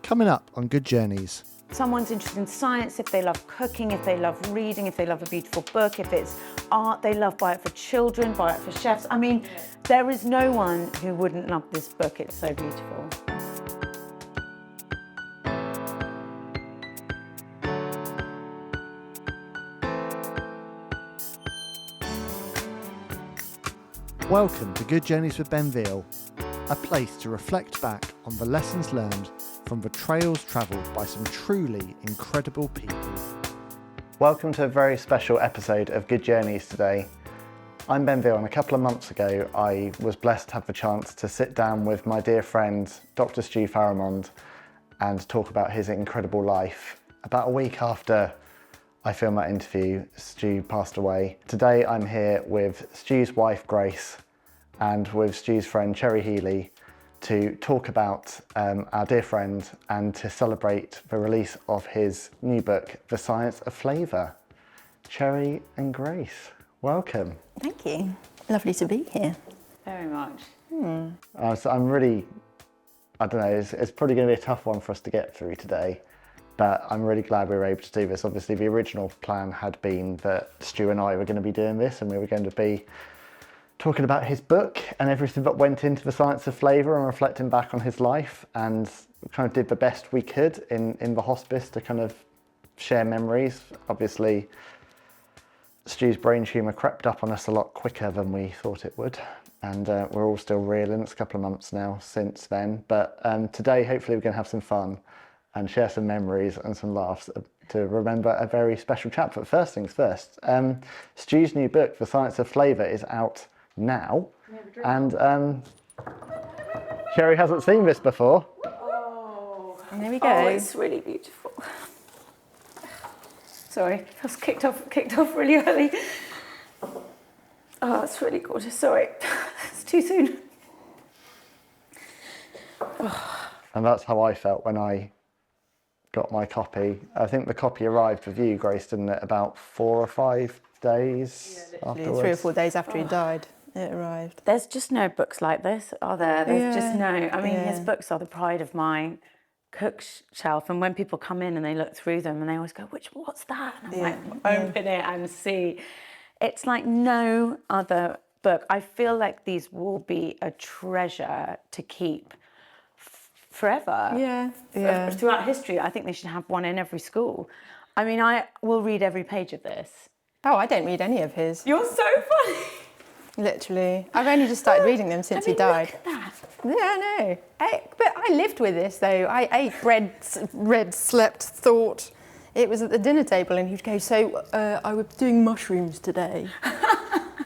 Coming up on Good Journeys. Someone's interested in science, if they love cooking, if they love reading, if they love a beautiful book, if it's art, they love Buy It for Children, Buy It for Chefs. I mean, there is no one who wouldn't love this book. It's so beautiful. Welcome to Good Journeys with Ben Veal, a place to reflect back on the lessons learned from the trails travelled by some truly incredible people. Welcome to a very special episode of Good Journeys today. I'm Ben Veal, and a couple of months ago I was blessed to have the chance to sit down with my dear friend Dr. Stuart Farrimond and talk about his incredible life. About a week after I filmed that interview, Stu passed away. Today I'm here with Stu's wife Grace and with Stu's friend Healey to talk about our dear friend and to celebrate the release of his new book, The Science of Flavour. Cherry and Grace, welcome. Thank you. Lovely to be here. Very much. So I'm really, I don't know, it's probably going to be a tough one for us to get through today, but I'm really glad we were able to do this. Obviously, the original plan had been that Stu and I were going to be doing this, and we were going to be talking about his book and everything that went into The Science of Flavour and reflecting back on his life, and kind of did the best we could in the hospice to kind of share memories. Obviously, Stu's brain tumour crept up on us a lot quicker than we thought it would, and we're all still reeling. It's a couple of months now since then, but today hopefully we're going to have some fun and share some memories and some laughs to remember a very special chapter. But first things first, Stu's new book, The Science of Flavour, is out now, and Cherry hasn't seen this before. Oh, And there we go. oh, it's really beautiful. Sorry, I was kicked off really early. Oh, it's really gorgeous. Sorry, it's too soon. And that's how I felt when I got my copy. I think the copy arrived with you, Grace, didn't it? About 4 or 5 days afterwards. 3 or 4 days after he died, it arrived. There's just no books like this, are there? There's just no. I mean, Yeah. his books are the pride of my shelf, and when people come in and they look through them and they always go, what's that? And I'm like, open it and see. It's like no other book. I feel like these will be a treasure to keep forever. Yeah. Throughout history. I think they should have one in every school. I mean, I will read every page of this. Oh, I don't read any of his. You're so funny. Literally. I've only just started reading them since he died. Look at that. Yeah, I know. But I lived with this, though. I ate, read, slept, thought. It was at the dinner table, and he'd go, so I was doing mushrooms today.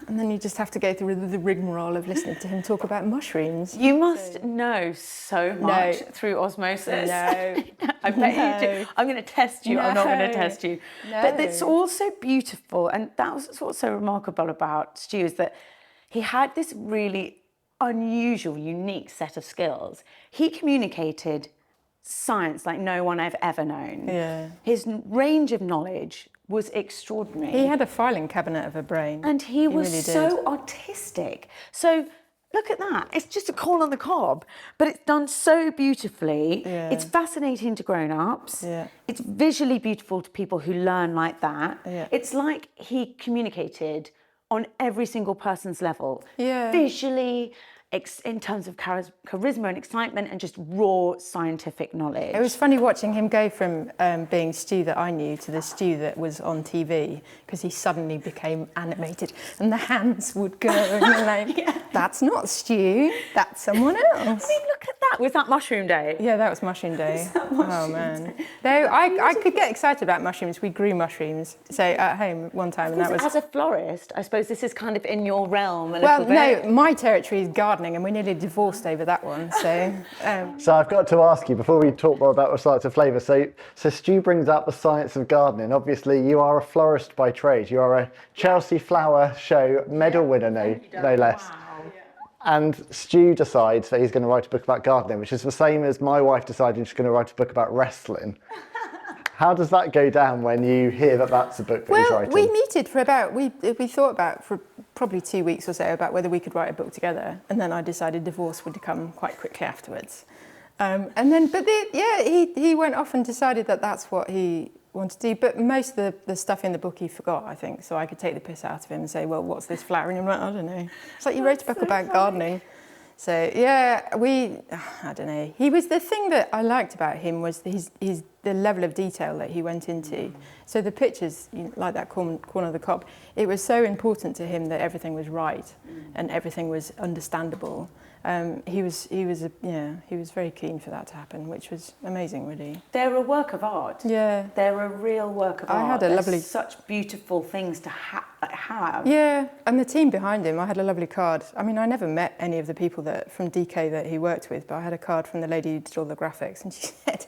And then you just have to go through the rigmarole of listening to him talk about mushrooms. You must know so much through osmosis. No. I bet you do. I'm going to test you. I'm not going to test you. No. But it's also beautiful. And that was what's so remarkable about Stu, is that he had this really unusual, unique set of skills. He communicated science like no one I've ever known. Yeah. His range of knowledge was extraordinary. He had a filing cabinet of a brain. And he was really so did. artistic. So look at that. It's just a corn on the cob, but it's done so beautifully. Yeah. It's fascinating to grown-ups. Yeah. It's visually beautiful to people who learn like that. Yeah. It's like he communicated on every single person's level. Yeah. Visually, in terms of charisma and excitement and just raw scientific knowledge. It was funny watching him go from being Stu that I knew to the Stu that was on TV, because he suddenly became animated and the hands would go and you're like, that's not Stu, that's someone else. I mean, look at that. Was that mushroom day? Yeah, that was mushroom day. Oh man. Though I could get excited about mushrooms. We grew mushrooms. So at home one time, and that was. As a florist, I suppose this is kind of in your realm a Well, little bit. no, my territory is gardening, and we nearly divorced over that one. So. So I've got to ask you, before we talk more about The Science of Flavour, so Stu brings up the science of gardening. Obviously, you are a florist by trade. You are a Chelsea Flower Show medal winner, no less. Wow. And Stu decides that he's going to write a book about gardening, which is the same as my wife deciding she's going to write a book about wrestling. How does that go down when you hear that that's a book that he's writing? We meted for about, we thought about for probably 2 weeks or so about whether we could write a book together. And then I decided divorce would come quite quickly afterwards. He went off and decided that that's what he wanted to do. But most of the stuff in the book he forgot, I think. So I could take the piss out of him and say, well, what's this flowering? And I'm like, I don't know. It's like you wrote a book about gardening. So yeah, I don't know. He was, the thing that I liked about him was the level of detail that he went into. So the pictures, like that corner of the cob, it was so important to him that everything was right and everything was understandable. He was very keen for that to happen, which was amazing, really. They're a work of art. Yeah. They're a real work of art. I had a lovely... such beautiful things to have. Yeah, and the team behind him, I had a lovely card. I mean, I never met any of the people from DK that he worked with, but I had a card from the lady who did all the graphics, and she said,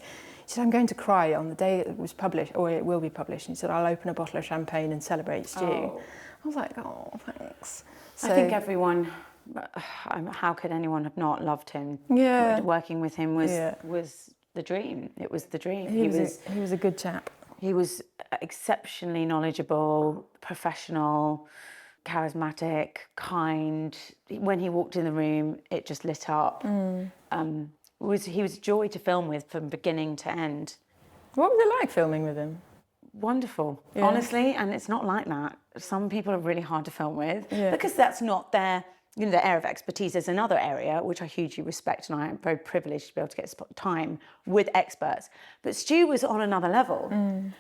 I'm going to cry on the day it was published, or it will be published. And she said, I'll open a bottle of champagne and celebrate Stu. Oh. I was like, oh, thanks. So, I think everyone... How could anyone have not loved him? Yeah. Working with him was the dream. It was the dream. He was a good chap. He was exceptionally knowledgeable, professional, charismatic, kind. When he walked in the room, it just lit up. He was a joy to film with from beginning to end. What was it like filming with him? Wonderful, honestly, and it's not like that. Some people are really hard to film with because that's not their area of expertise. Is another area which I hugely respect, and I am very privileged to be able to get time with experts. But Stu was on another level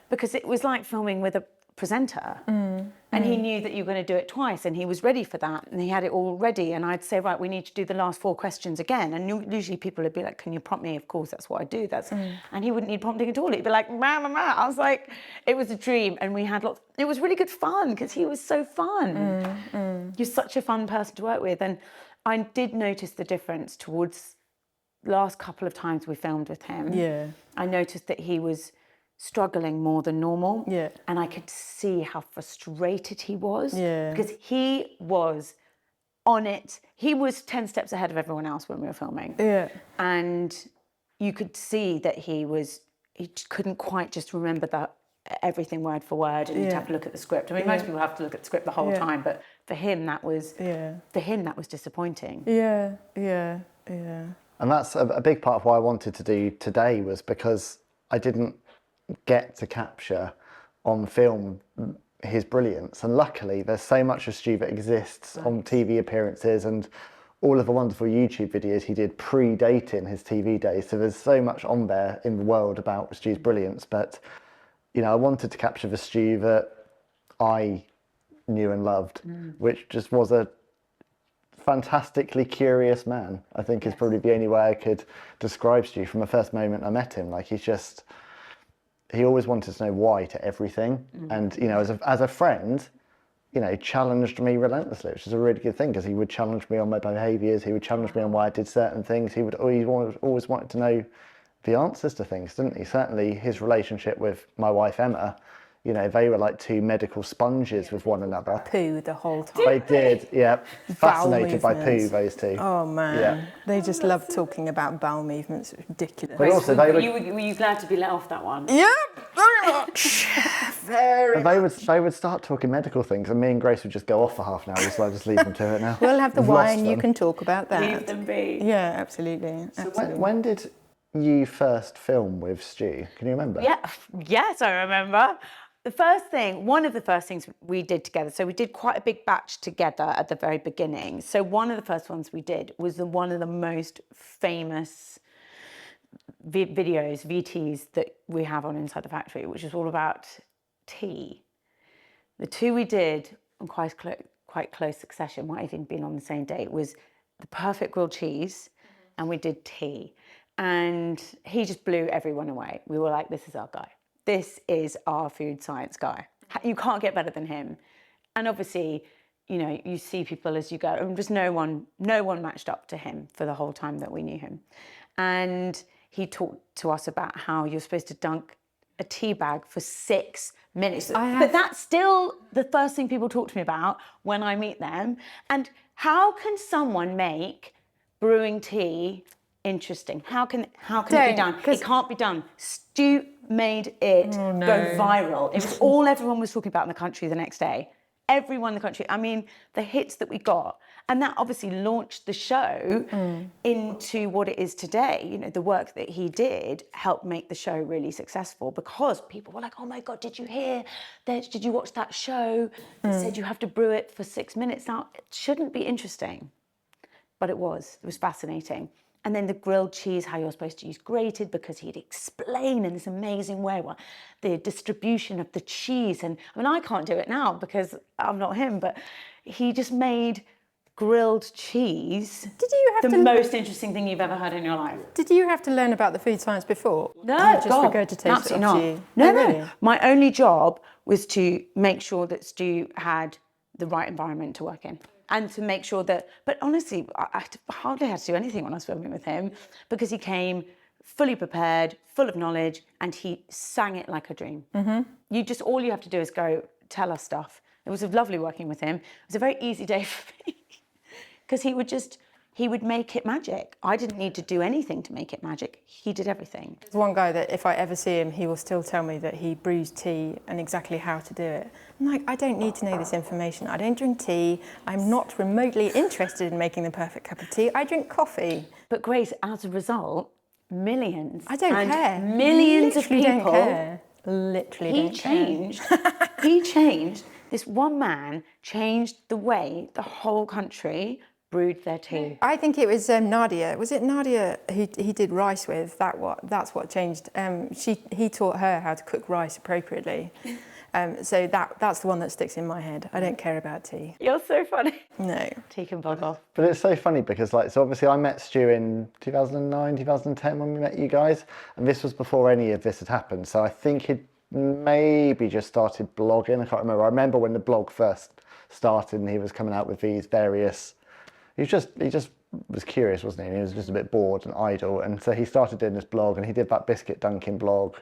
because it was like filming with a presenter, and he knew that you were going to do it twice, and he was ready for that, and he had it all ready. And I'd say, right, we need to do the last 4 questions again, and usually people would be like, can you prompt me? Of course, that's what I do. And he wouldn't need prompting at all. He'd be like, rah, rah, rah. I was like, it was a dream, and we had lots. It was really good fun because he was so fun. He's such a fun person to work with, and I did notice the difference towards the last couple of times we filmed with him. Yeah, I noticed that he was struggling more than normal. Yeah. And I could see how frustrated he was. Yeah. Because he was on it. He was 10 steps ahead of everyone else when we were filming. Yeah. And you could see that he couldn't quite just remember that everything word for word, and you'd have to look at the script. I mean, most people have to look at the script the whole time, but for him that was disappointing. Yeah. And that's a big part of why I wanted to do today, was because I didn't get to capture on film his brilliance, and luckily there's so much of Stu that exists on TV appearances and all of the wonderful YouTube videos he did predating his TV days. So there's so much on there in the world about Stu's brilliance, but I wanted to capture the Stu that I knew and loved, which just was a fantastically curious man. I think is probably the only way I could describe Stu from the first moment I met him. Like, he always wanted to know why to everything. And, as a friend, challenged me relentlessly, which is a really good thing, because he would challenge me on my behaviours, he would challenge me on why I did certain things, he would always wanted to know the answers to things, didn't he? Certainly his relationship with my wife, Emma, they were like 2 medical sponges with one another. Poo the whole time. They did, yeah. Fascinated by poo, those 2. Oh man, yeah. They just love talking about bowel movements. It's ridiculous. But also, were you glad to be let off that one? Yeah, very much. They would start talking medical things, and me and Grace would just go off for half an hour, so I just leave them to it now. We'll have the wine. You can talk about that. Leave them be. Yeah, absolutely. So when did you first film with Stu? Can you remember? Yeah. Yes, I remember. One of the first things we did together, so we did quite a big batch together at the very beginning. So one of the first ones we did was one of the most famous videos, VTs, that we have on Inside the Factory, which is all about tea. The 2 we did in quite close succession, might have even been on the same day, was the perfect grilled cheese, and we did tea. And he just blew everyone away. We were like, this is our guy. This is our food science guy. You can't get better than him. And obviously, you see people as you go, and just no one matched up to him for the whole time that we knew him. And he talked to us about how you're supposed to dunk a tea bag for 6 minutes. But that's still the first thing people talk to me about when I meet them. And how can someone make brewing tea interesting? How can it be done? It can't be done. Stu made it go viral. It was all everyone was talking about in the country the next day. everyone in the country. I mean, the hits that we got, and that obviously launched the show into what it is today. You know, the work that he did helped make the show really successful, because people were like, oh my God, did you hear that? Did you watch that show that said you have to brew it for 6 minutes? Now, it shouldn't be interesting, but it was fascinating. And then the grilled cheese, how you're supposed to use grated, because he'd explain in this amazing way what the distribution of the cheese. And I mean, I can't do it now because I'm not him, but he just made grilled cheese Did you have the to most interesting thing you've ever heard in your life. Did you have to learn about the food science before? No, you just God, regurgitated absolutely it not. off you? No, Oh, no. really? My only job was to make sure that Stu had the right environment to work in, and to make sure that, but honestly, I hardly had to do anything when I was filming with him, because he came fully prepared, full of knowledge, and he sang it like a dream. All you have to do is go, tell us stuff. It was lovely working with him. It was a very easy day for me, because he would make it magic. I didn't need to do anything to make it magic. He did everything. There's one guy that if I ever see him, he will still tell me that he brews tea and exactly how to do it. I'm like, I don't need to know this information. I don't drink tea. I'm not remotely interested in making the perfect cup of tea. I drink coffee. But Grace, as a result, millions. I don't and care. Millions of Literally people. Don't care. Literally He don't care. changed. He changed. This one man changed the way the whole country brewed their tea. I think it was Nadia. Was it Nadia he did rice with? That's what changed. He taught her how to cook rice appropriately. So that's the one that sticks in my head. I don't care about tea. You're so funny. No. Tea can bug off. But it's so funny because, so obviously I met Stu in 2009, 2010 when we met you guys, and this was before any of this had happened. So I think he'd maybe just started blogging. I can't remember. I remember when the blog first started and he was coming out with these various. He just was curious, wasn't he? He was just a bit bored and idle, and so he started doing this blog, and he did that biscuit dunking blog.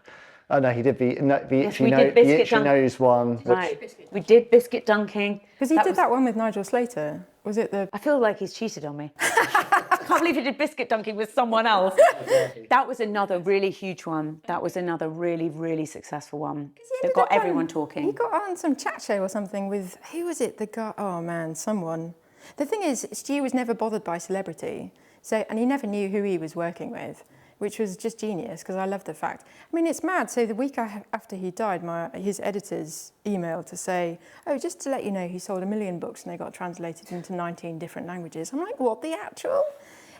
Oh no, he did the Itchy Nose one. Right, we did biscuit dunking. Because he did that one with Nigel Slater. Was it the? I feel like he's cheated on me. I can't believe he did biscuit dunking with someone else. That was another really huge one. That was another really, really successful one that got everyone talking. He got on some chat show or something with, who was it? The guy, oh man, someone. The thing is, Stu was never bothered by celebrity, and he never knew who he was working with, which was just genius, because I love the fact. I mean, it's mad. So the week after he died, his editors emailed to say, oh, just to let you know, he sold 1 million books and they got translated into 19 different languages. I'm like, what, the actual?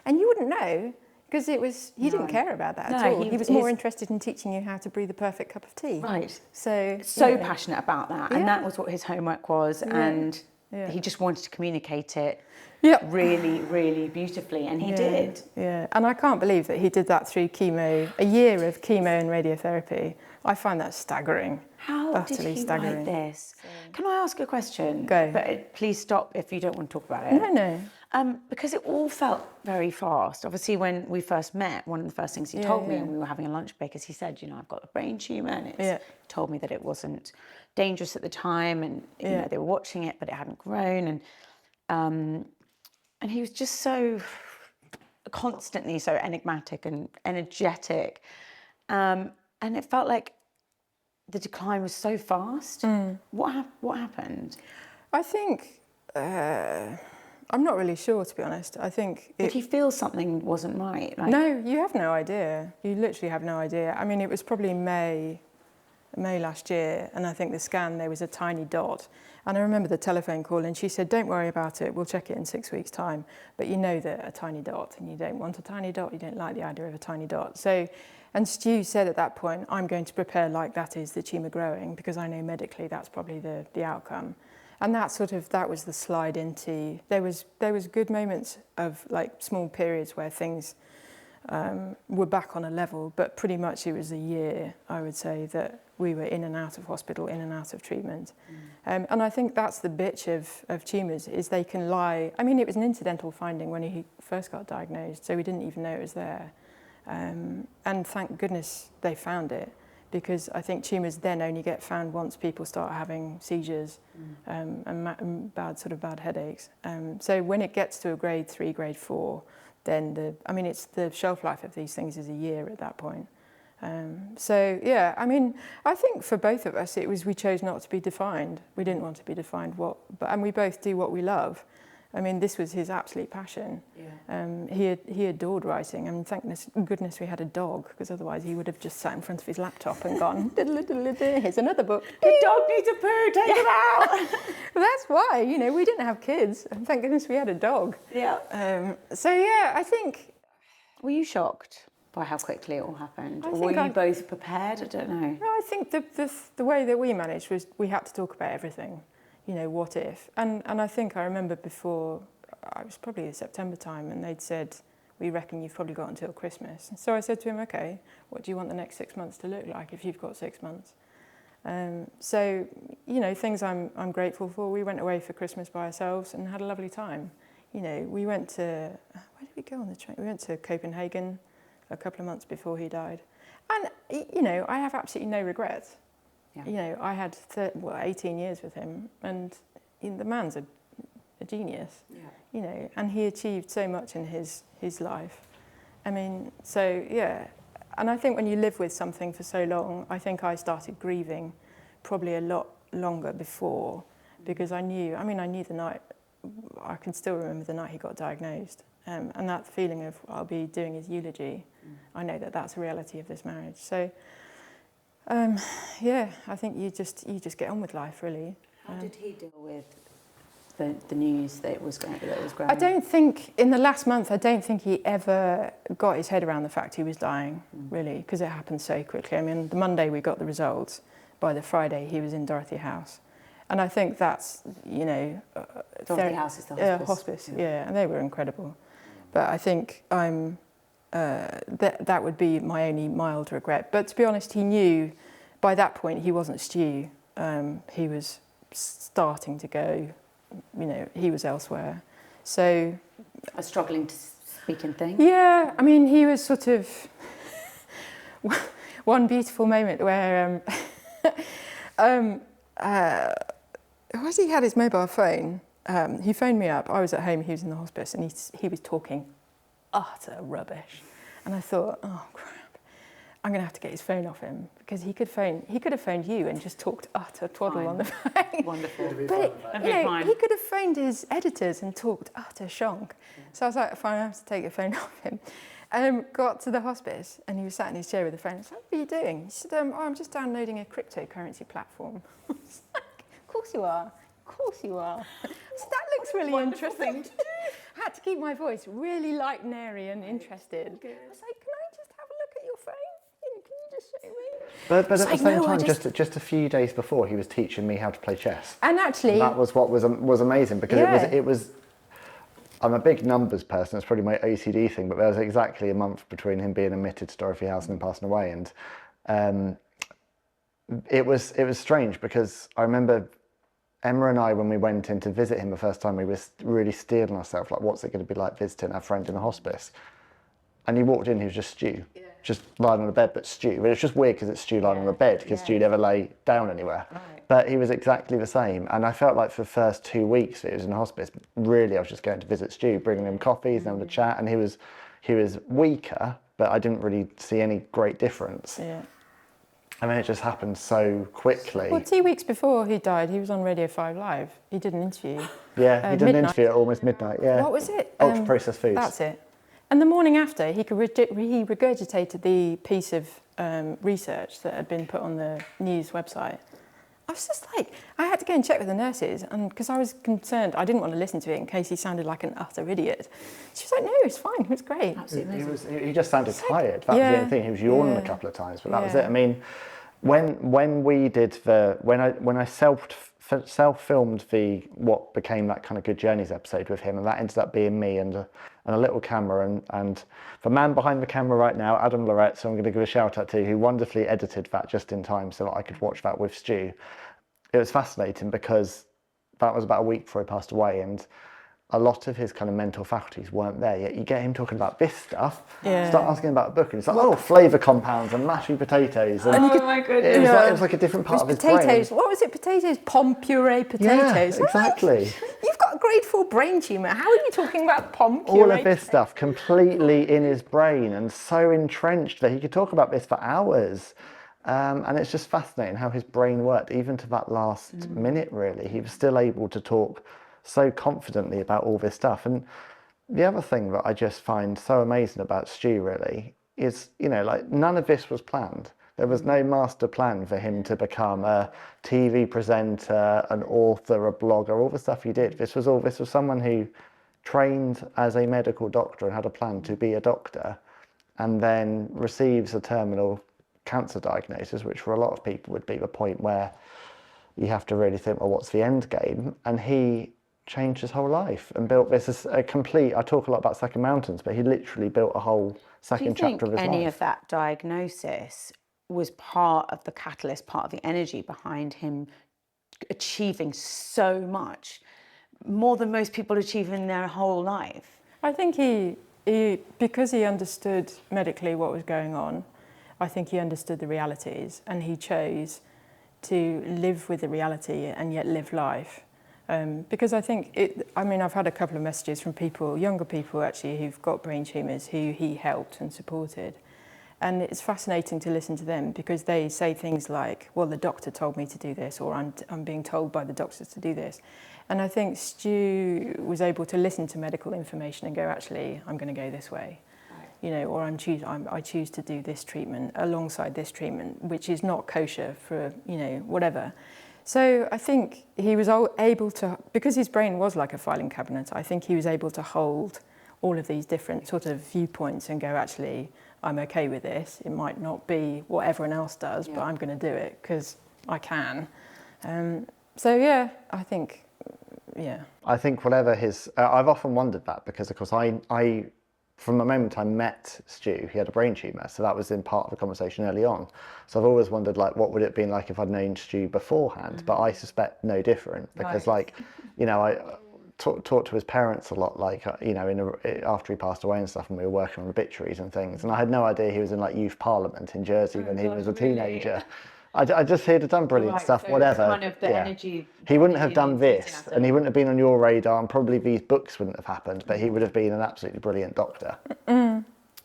And you wouldn't know, because he didn't care about that at all. He was more interested in teaching you how to brew the perfect cup of tea. Right. So passionate about that. And that was what his homework was. Yeah. And he just wanted to communicate it really, really beautifully, and he did. Yeah, and I can't believe that he did that through chemo, a year of chemo and radiotherapy. I find that staggering. How utterly did he staggering. write this? Can I ask a question? Go. But please stop if you don't want to talk about it. No. Because it all felt very fast. Obviously, when we first met, one of the first things he told me, and we were having a lunch break, is he said, I've got a brain tumour, and he told me that it wasn't dangerous at the time, and you know, they were watching it, but it hadn't grown, and he was just so constantly so enigmatic and energetic, and it felt like the decline was so fast. What happened? I think I'm not really sure, to be honest. I think did he feel something wasn't right? No, you have no idea. You literally have no idea. I mean, it was probably May last year, and I think the scan, there was a tiny dot. And I remember the telephone call, and she said, don't worry about it, we'll check it in 6 weeks' time. But you know that a tiny dot, and you don't want a tiny dot, you don't like the idea of a tiny dot. So, and Stu said at that point, I'm going to prepare like that is the tumour growing, because I know medically that's probably the outcome. And that was the slide into, there was good moments of like small periods where things were back on a level, but pretty much it was a year, I would say, that we were in and out of hospital, in and out of treatment. And I think that's the bitch of tumours, is they can lie. I mean, it was an incidental finding when he first got diagnosed, so we didn't even know it was there. And thank goodness they found it, because I think tumours then only get found once people start having seizures and bad headaches. So when it gets to a grade 3, grade 4, then it's the shelf life of these things is a year at that point. So yeah, I mean, I think for both of us, we chose not to be defined. We didn't want to be defined, and we both do what we love. I mean, this was his absolute passion. Yeah. He adored writing. I mean, thank goodness we had a dog, because otherwise he would have just sat in front of his laptop and gone, here's another book. The dog needs a poo, take it out. Well, that's why, we didn't have kids, and thank goodness we had a dog. Yeah. So yeah, I think... Were you shocked by how quickly it all happened? Or were you both prepared? I don't know. No, I think the way that we managed was we had to talk about everything. What if? And I think I remember before, I was probably in September time, and they'd said, we reckon you've probably got until Christmas. So I said to him, okay, what do you want the next 6 months to look like if you've got 6 months? So, things I'm grateful for. We went away for Christmas by ourselves and had a lovely time. We went to, where did we go on the train? We went to Copenhagen a couple of months before he died. And, I have absolutely no regrets. Yeah. I had 18 years with him, and the man's a genius. Yeah. And he achieved so much in his life. I mean, so yeah. And I think when you live with something for so long, I think I started grieving probably a lot longer before, because I knew the night, I can still remember the night he got diagnosed. And that feeling of I'll be doing his eulogy, I know that that's a reality of this marriage. So. Yeah, I think you just get on with life, really. How did he deal with the news that was growing? I don't think in the last month. I don't think he ever got his head around the fact he was dying, really, because it happened so quickly. I mean, the Monday we got the results. By the Friday, he was in Dorothy House, and I think that's Dorothy House is the hospice. Yeah, and they were incredible. But I think that would be my only mild regret. But to be honest, he knew by that point he wasn't Stu. He was starting to go, he was elsewhere. So... struggling to speak and think? Yeah, I mean, he was sort of... one beautiful moment where... as he had his mobile phone, he phoned me up. I was at home, he was in the hospice, and he was talking utter rubbish. And I thought, oh crap, I'm going to have to get his phone off him, because he could have phoned you and just talked utter twaddle on the phone. Wonderful. But he could have phoned his editors and talked utter shonk. So I was like, fine, I have to take the phone off him. Got to the hospice, and he was sat in his chair with the phone. I was like, what are you doing? He said, I'm just downloading a cryptocurrency platform. I was like, of course you are. Of course you are. So that looks really interesting to do. I had to keep my voice really light and airy and interested. I was like, can I just have a look at your phone? Can you just show me? But at the same time, just a few days before, he was teaching me how to play chess. And actually... And that was what was amazing, because it was... I'm a big numbers person, it's probably my OCD thing, but there was exactly a month between him being admitted to Dorothy House and him passing away. And it was strange, because I remember Emma and I, when we went in to visit him the first time, we were really steeling ourselves, like, what's it going to be like visiting our friend in a hospice? And he walked in, he was just Stu, just lying on the bed, but Stu. But it's just weird because it's Stu lying on the bed, because Stu never lay down anywhere. Right. But he was exactly the same. And I felt like for the first 2 weeks that he was in hospice, really I was just going to visit Stu, bringing him coffees and having a chat. And he was weaker, but I didn't really see any great difference. Yeah. I mean, it just happened so quickly. Well, 2 weeks before he died, he was on Radio 5 Live. He did an interview. Yeah, he did an interview at almost midnight, yeah. What was it? Ultra-processed foods. That's it. And the morning after, he regurgitated the piece of research that had been put on the news website. I was just like, I had to go and check with the nurses, and because I was concerned, I didn't want to listen to it in case he sounded like an utter idiot. She was like, no, it's fine, it was great. Absolutely. He just sounded tired. That was the only thing. He was yawning a couple of times, but that was it. I mean, when we did when I self-filmed what became that kind of Good Journeys episode with him, and that ended up being me and a little camera, and the man behind the camera right now, Adam Lorette, so I'm going to give a shout out to, who wonderfully edited that just in time so that I could watch that with Stu. It was fascinating because that was about a week before he passed away, and a lot of his kind of mental faculties weren't there yet. You get him talking about this stuff, start asking about a book, and it's like, oh, flavour compounds and mashed potatoes. And oh my goodness. It was like a different part of his potatoes. brain. What was it? Potatoes? Pom puree potatoes. Yeah, exactly. You've got a grade 4 brain tumour. How are you talking about pom puree? All of this stuff completely in his brain and so entrenched that he could talk about this for hours. And it's just fascinating how his brain worked, even to that last minute, really. He was still able to talk so confidently about all this stuff. And the other thing that I just find so amazing about Stu, really, is, you know, like, none of this was planned. There was no master plan for him to become a TV presenter, an author, a blogger, all the stuff he did. This was someone who trained as a medical doctor and had a plan to be a doctor, and then receives a terminal cancer diagnosis, which for a lot of people would be the point where you have to really think, well, what's the end game? And he changed his whole life and built this as a complete, I talk a lot about Second Mountains, but he literally built a whole second chapter of his life. Do you think any of that diagnosis was part of the catalyst, part of the energy behind him achieving so much, more than most people achieve in their whole life? I think he because he understood medically what was going on, I think he understood the realities, and he chose to live with the reality and yet live life. Because I think I've had a couple of messages from people, younger people actually, who've got brain tumours, who he helped and supported. And it's fascinating to listen to them, because they say things like, well, the doctor told me to do this, or I'm being told by the doctors to do this. And I think Stu was able to listen to medical information and go, actually, I'm going to go this way. You know, or I choose to do this treatment alongside this treatment, which is not kosher for, you know, whatever. So I think he was able to, because his brain was like a filing cabinet, I think he was able to hold all of these different sort of viewpoints and go, actually, I'm okay with this. It might not be what everyone else does, but I'm going to do it because I can. So yeah, I think, yeah. I think whatever his, I've often wondered that, because of course I from the moment I met Stu, he had a brain tumour, so that was in part of the conversation early on. So I've always wondered, like, what would it have been like if I'd known Stu beforehand? But I suspect no different, because, like, you know, I talked to his parents a lot, like, you know, after he passed away and stuff, and we were working on obituaries and things, and I had no idea he was in, like, youth parliament in Jersey when he was a teenager. I just he'd have done brilliant stuff, so whatever. Kind of the energy. He wouldn't have done this, and he wouldn't have been on your radar, and probably these books wouldn't have happened, but he would have been an absolutely brilliant doctor.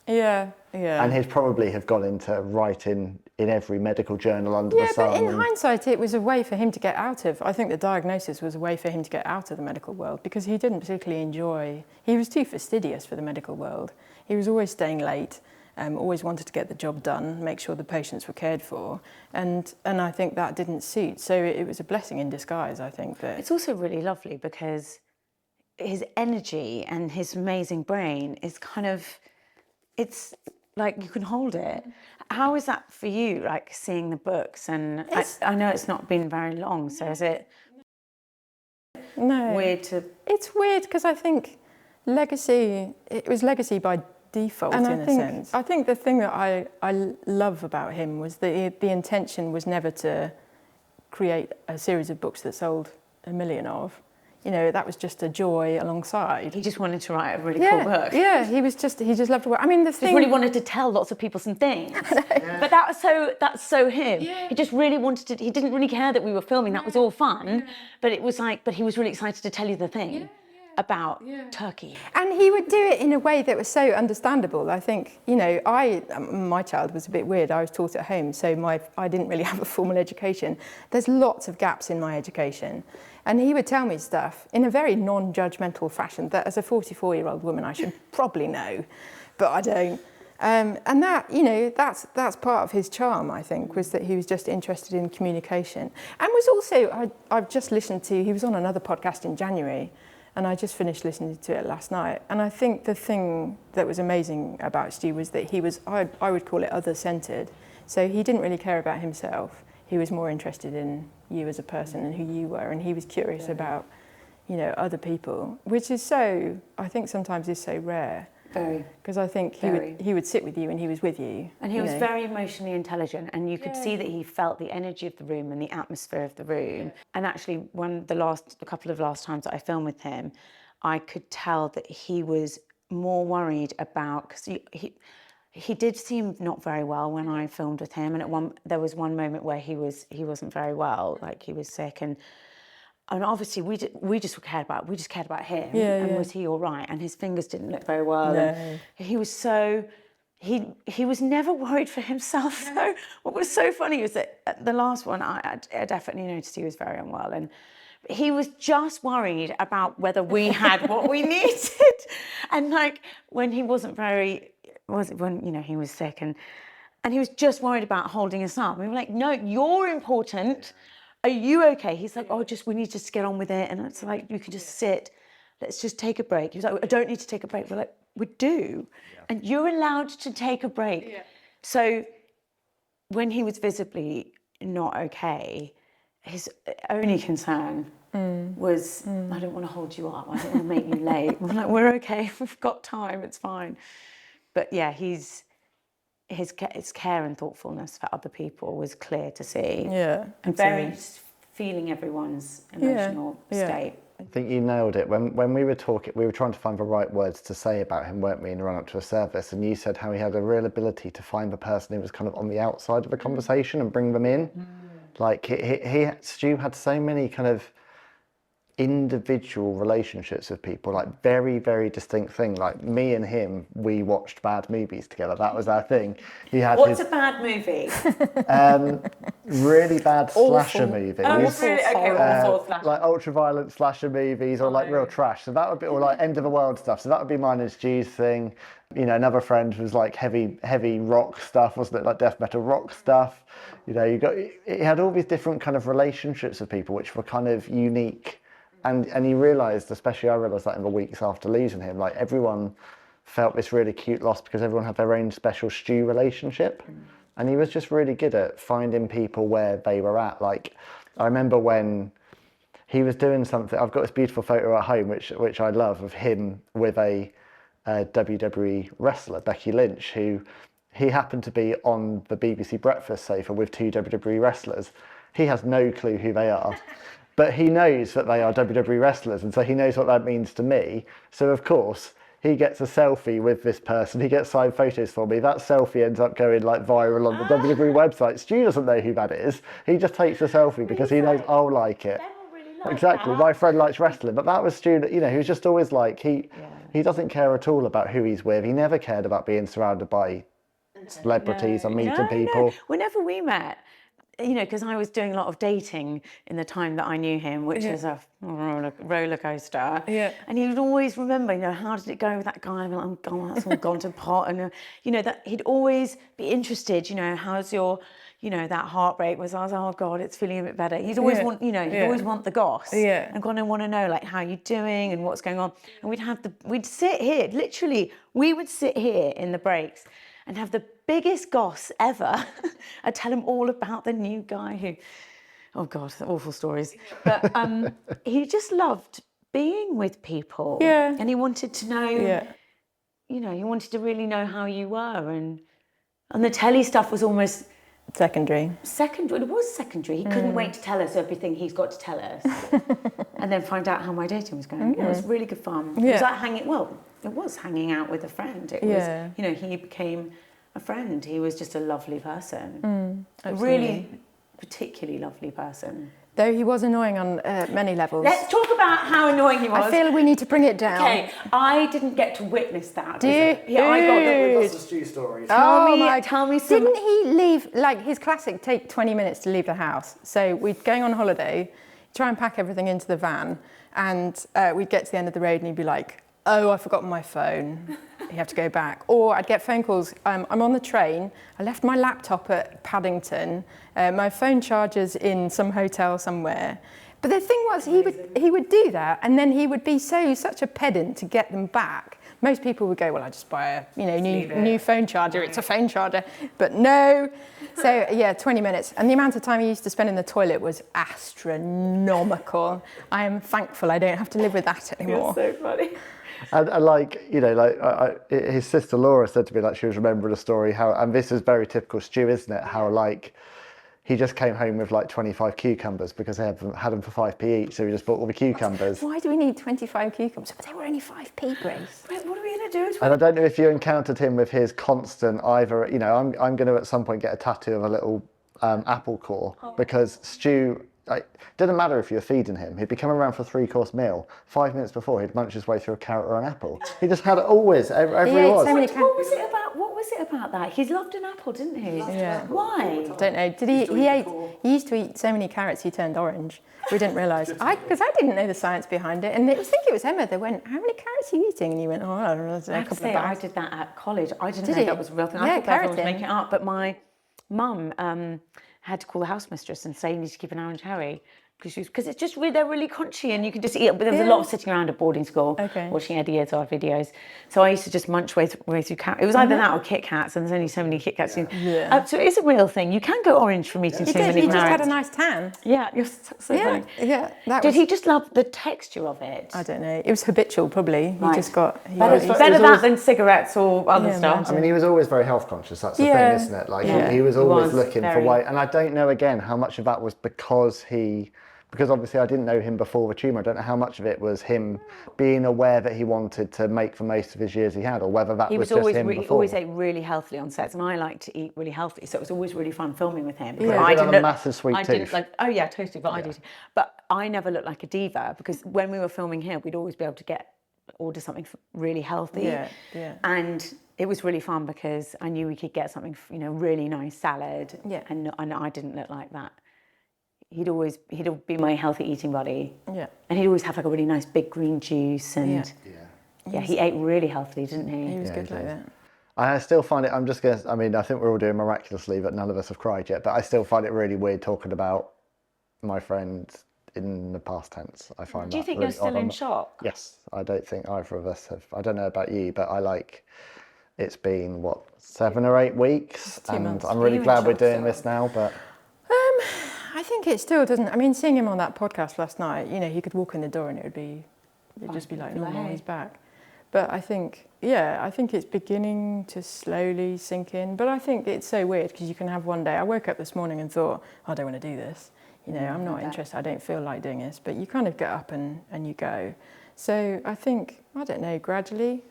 Yeah. And he'd probably have gone into writing in every medical journal under the sun. Yeah, but in hindsight, it was a way for him to get out of, I think the diagnosis was a way for him to get out of the medical world, because he didn't particularly enjoy, he was too fastidious for the medical world. He was always staying late. Always wanted to get the job done, make sure the patients were cared for, and I think that didn't suit. So it was a blessing in disguise, I think. That it's also really lovely because his energy and his amazing brain is kind of, it's like you can hold it. How is that for you, like seeing the books? And I know it's not been very long, so is it weird to... It's weird because I think it was legacy by default, and in a sense. I think the thing that I love about him was that the intention was never to create a series of books that sold 1 million of. You know, that was just a joy alongside. He just wanted to write a really cool book. Yeah, he just loved to work. I mean, he really wanted to tell lots of people some things. But that's so him. Yeah. He just really wanted to, he didn't really care that we were filming, that was all fun. But it was like, but he was really excited to tell you the thing. About Turkey. And he would do it in a way that was so understandable. I think, you know, my child was a bit weird. I was taught at home, so I didn't really have a formal education. There's lots of gaps in my education. And he would tell me stuff in a very non-judgmental fashion that as a 44-year-old woman I should probably know, but I don't. And that, you know, that's part of his charm, I think, was that he was just interested in communication. And was also, I've just listened to, he was on another podcast in January, and I just finished listening to it last night. And I think the thing that was amazing about Stu was that he was, I would call it other-centred. So he didn't really care about himself. He was more interested in you as a person and who you were. And he was curious about, you know, other people, which is so, I think sometimes is so rare. Very. Because I think he would sit with you and he was with you. And he was very emotionally intelligent, and you could see that he felt the energy of the room and the atmosphere of the room. And actually, a couple of last times that I filmed with him, I could tell that he was more worried about, because he did seem not very well when I filmed with him, and there was one moment where he wasn't very well, like he was sick, and obviously we just cared about him, and was he all right? And his fingers didn't look very well, and he was so. He was never worried for himself. So what was so funny was that at the last one, I definitely noticed he was very unwell, and he was just worried about whether we had what we needed. And like when he wasn't very, when you know he was sick, and he was just worried about holding us up. We were like, no, you're important. Are you okay? He's like, oh, we need just to get on with it. And it's like, you can just sit. Let's just take a break. He was like, I don't need to take a break. We're like, we do. And you're allowed to take a break. Yeah. So when he was visibly not okay, his only concern was, I don't want to hold you up. I don't want to make you late. We're like, we're okay. We've got time. It's fine. But yeah, his care and thoughtfulness for other people was clear to see. Yeah. And very feeling everyone's emotional state. I think you nailed it. When we were talking, we were trying to find the right words to say about him, weren't we, in the run up to a service? And you said how he had a real ability to find the person who was kind of on the outside of the conversation and bring them in. Like Stu had so many kind of individual relationships with people, like very, very distinct thing. Like me and him, we watched bad movies together. That was our thing. He had What's a bad movie? Really bad slasher movies. Awful slasher. Like ultra-violent slasher movies, or like real trash. So that would be, or like end of the world stuff. So that would be mine and Stu's thing. You know, another friend was like heavy rock stuff, wasn't it? Like death metal rock stuff. You know, it had all these different kind of relationships with people, which were kind of unique. And you realised, especially I realised that in the weeks after losing him, like everyone felt this really cute loss because everyone had their own special Stu relationship. And he was just really good at finding people where they were at. Like, I remember when he was doing something, I've got this beautiful photo at home, which I love, of him with a WWE wrestler, Becky Lynch, who he happened to be on the BBC Breakfast sofa with two WWE wrestlers. He has no clue who they are. But he knows that they are WWE wrestlers, and so he knows what that means to me. So of course, he gets a selfie with this person. He gets signed photos for me. That selfie ends up going like viral on the WWE website. Stu doesn't know who that is. He just takes a selfie because he knows I'll like it. Really like exactly. That. My friend likes wrestling, but that was Stu. You know, he was just always like he doesn't care at all about who he's with. He never cared about being surrounded by celebrities and meeting people. No. Whenever we met, you know, because I was doing a lot of dating in the time that I knew him, which was a roller coaster. Yeah. And he would always remember, you know, how did it go with that guy? I'm like, oh God, that's all gone to pot. And, you know, that he'd always be interested, you know, how's your, you know, that heartbreak was, I was like, oh God, it's feeling a bit better. He'd always want, you know, he'd always want the goss. Yeah. And kind of want to know, like, how you doing and what's going on. And we'd sit here, literally, we would sit here in the breaks and have the biggest goss ever. I'd tell him all about the new guy who, oh God, awful stories. But he just loved being with people. Yeah. And he wanted to know, you know, he wanted to really know how you were. And the telly stuff was almost... Secondary. It was secondary. He couldn't wait to tell us everything he's got to tell us. And then find out how my dating was going. It was really good fun. Yeah. It was like it was hanging out with a friend. It was, you know, he became a friend. He was just a lovely person. A really particularly lovely person. Though he was annoying on many levels. Let's talk about how annoying he was. I feel we need to bring it down. Okay, I didn't get to witness that. Yeah, I got lots of Stu stories. Tell me some. Didn't he leave, like his classic, take 20 minutes to leave the house? So we'd going on holiday, try and pack everything into the van, and we'd get to the end of the road and he'd be like, oh, I've forgotten my phone. You have to go back. Or I'd get phone calls. I'm on the train. I left my laptop at Paddington. My phone charger's in some hotel somewhere. But the thing was, he would do that, and then he would be such a pedant to get them back. Most people would go, well, I just buy a new phone charger. It's a phone charger. But no. So yeah, 20 minutes. And the amount of time he used to spend in the toilet was astronomical. I am thankful I don't have to live with that anymore. You're so funny. And like, you know, like his sister Laura said to me, like, she was remembering a story how, and this is very typical Stu, isn't it? How like he just came home with like 25 cucumbers because they had them for 5p each, so we just bought all the cucumbers. Why do we need 25 cucumbers? But they were only 5p, Grace. Wait, what are we going to do with And I don't know if you encountered him with his constant either, you know, I'm going to at some point get a tattoo of a little apple core because Stu, didn't matter if you were feeding him, he'd be coming around for a 3-course meal. 5 minutes before, he'd munch his way through a carrot or an apple. He just had it always, every He ate was. so many What was it about? What was it about that? He loved an apple, didn't he? Yeah. Why? Don't know. Did he used to eat so many carrots he turned orange. We didn't realise. Because I didn't know the science behind it. And I think it was Emma that went, how many carrots are you eating? And you went, oh, I don't know, I have to say, I did that at college. I didn't Did know you? that was a real thing. Yeah, I thought everyone was carroting. making it up. But my mum had to call the housemistress and say, you need to keep an eye on Cherry. Because it's just they're really crunchy and you can just eat it. But there was a lot of sitting around at boarding school watching Eddie Izzard videos. So I used to just munch way through carrots. It was either that or Kit Kats, and there's only so many Kit Kats. So it is a real thing. You can go orange from eating too many He just had carrots. a nice tan. Yeah, you're so funny. Yeah. Did he just love the texture of it? I don't know. It was habitual, probably. He Right. just got... Better that than cigarettes or other stuff. I mean, he was always very health conscious. That's the thing, isn't it? Like he was always looking for weight, and I don't know again how much of that was because obviously I didn't know him before the tumour. I don't know how much of it was him being aware that he wanted to make the most of his years he had, or whether that was just him before. He always ate really healthily on sets, and I like to eat really healthy, so it was always really fun filming with him. Yeah, he did have a massive sweet tooth. Oh yeah, totally, but I did. But I never looked like a diva because when we were filming here, we'd always be able to order something really healthy. Yeah. And it was really fun because I knew we could get something, really nice salad. Yeah. And I didn't look like that. He'd be my healthy eating buddy. Yeah. And he'd always have like a really nice big green juice and he ate really healthily, didn't he? He was good like that. I still find it, I think we're all doing miraculously, but none of us have cried yet, but I still find it really weird talking about my friend in the past tense. I find Do you that think really you're still odd. in shock? Yes, I don't think either of us have. I don't know about you, but it's been, 7 or 8 weeks, and months. I'm really Are you glad in we're shock, doing Sarah? this now, but... I think it still doesn't... I mean, seeing him on that podcast last night, he could walk in the door and it'd just be like normal, he's back. But I think it's beginning to slowly sink in. But I think it's so weird because you can have one day... I woke up this morning and thought, I don't want to do this. I'm not interested, I don't feel like doing this. But you kind of get up and you go. So I think, I don't know, gradually,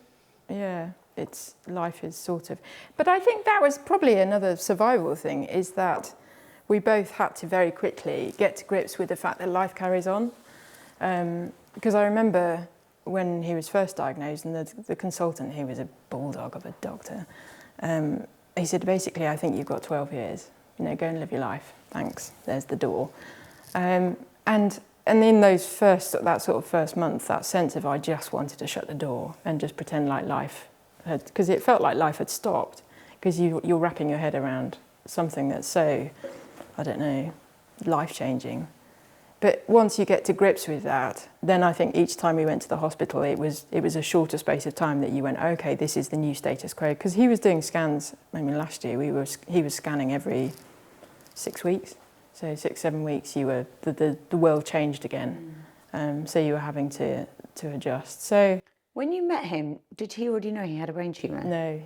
life is sort of... But I think that was probably another survival thing, is that we both had to very quickly get to grips with the fact that life carries on. Because I remember when he was first diagnosed, and the consultant, he was a bulldog of a doctor, he said, basically, I think you've got 12 years. Go and live your life. Thanks. There's the door. And in that sort of first month, that sense of I just wanted to shut the door and just pretend like life had, because it felt like life had stopped, because you're wrapping your head around something that's so, I don't know, life-changing. But once you get to grips with that, then I think each time we went to the hospital, it was a shorter space of time that you went, okay, this is the new status quo. Because he was doing scans, last year he was scanning every 6 weeks. So 6-7 weeks, the world changed again. So you were having to adjust. So When you met him, did he already know he had a brain tumour? no,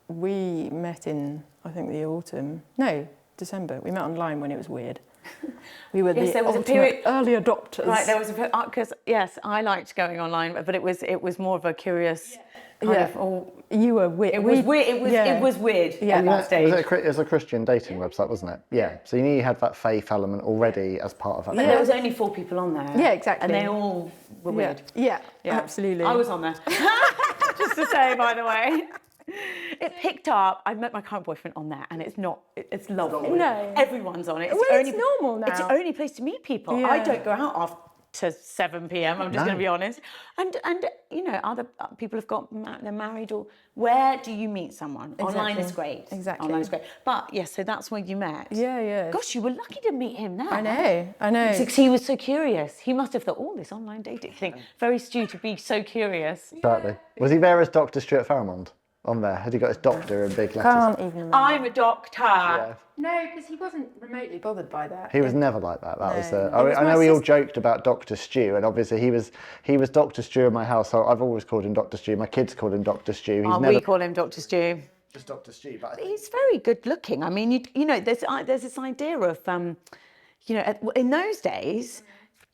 we met in, I think, the autumn. No, December. We met online when it was weird. We were Yes, the there was a ultimate period- early adopters. Right, there was because yes, I liked going online, but it was more of a curious kind of. You were weird. It was weird. It was weird at that stage. It was a Christian dating website, wasn't it? Yeah. So you knew you had that faith element already as part of that. But there was only 4 people on there. Yeah, exactly. And they all were weird. Yeah, absolutely. I was on there. Just to say, by the way. It picked up. I met my current boyfriend on there, and it's lovely. No. Everyone's on it. It's normal now. It's the only place to meet people. Yeah. I don't go out after 7 p.m. I'm just going to be honest. And other people have they're married, or where do you meet someone? Online is great. Exactly. Online is great. But yes, so that's where you met. Yeah. Gosh, you were lucky to meet him there. I know. Because he was so curious. He must have thought, this online dating thing. Very Stu to be so curious. Exactly. Was he there as Dr. Stuart Farrimond on there? Had he got his doctor in big letters? Can't even remember. I'm a doctor. Yeah. No, because he wasn't remotely bothered by that. He was never like that. That was. No. I know we all joked about Dr. Stu, and obviously he was Dr. Stu in my house. So I've always called him Dr. Stu. My kids called him Dr. Stu. We call him Dr. Stu. just Dr. Stu, but he's very good looking. I mean, you know, there's this idea of, you know, in those days,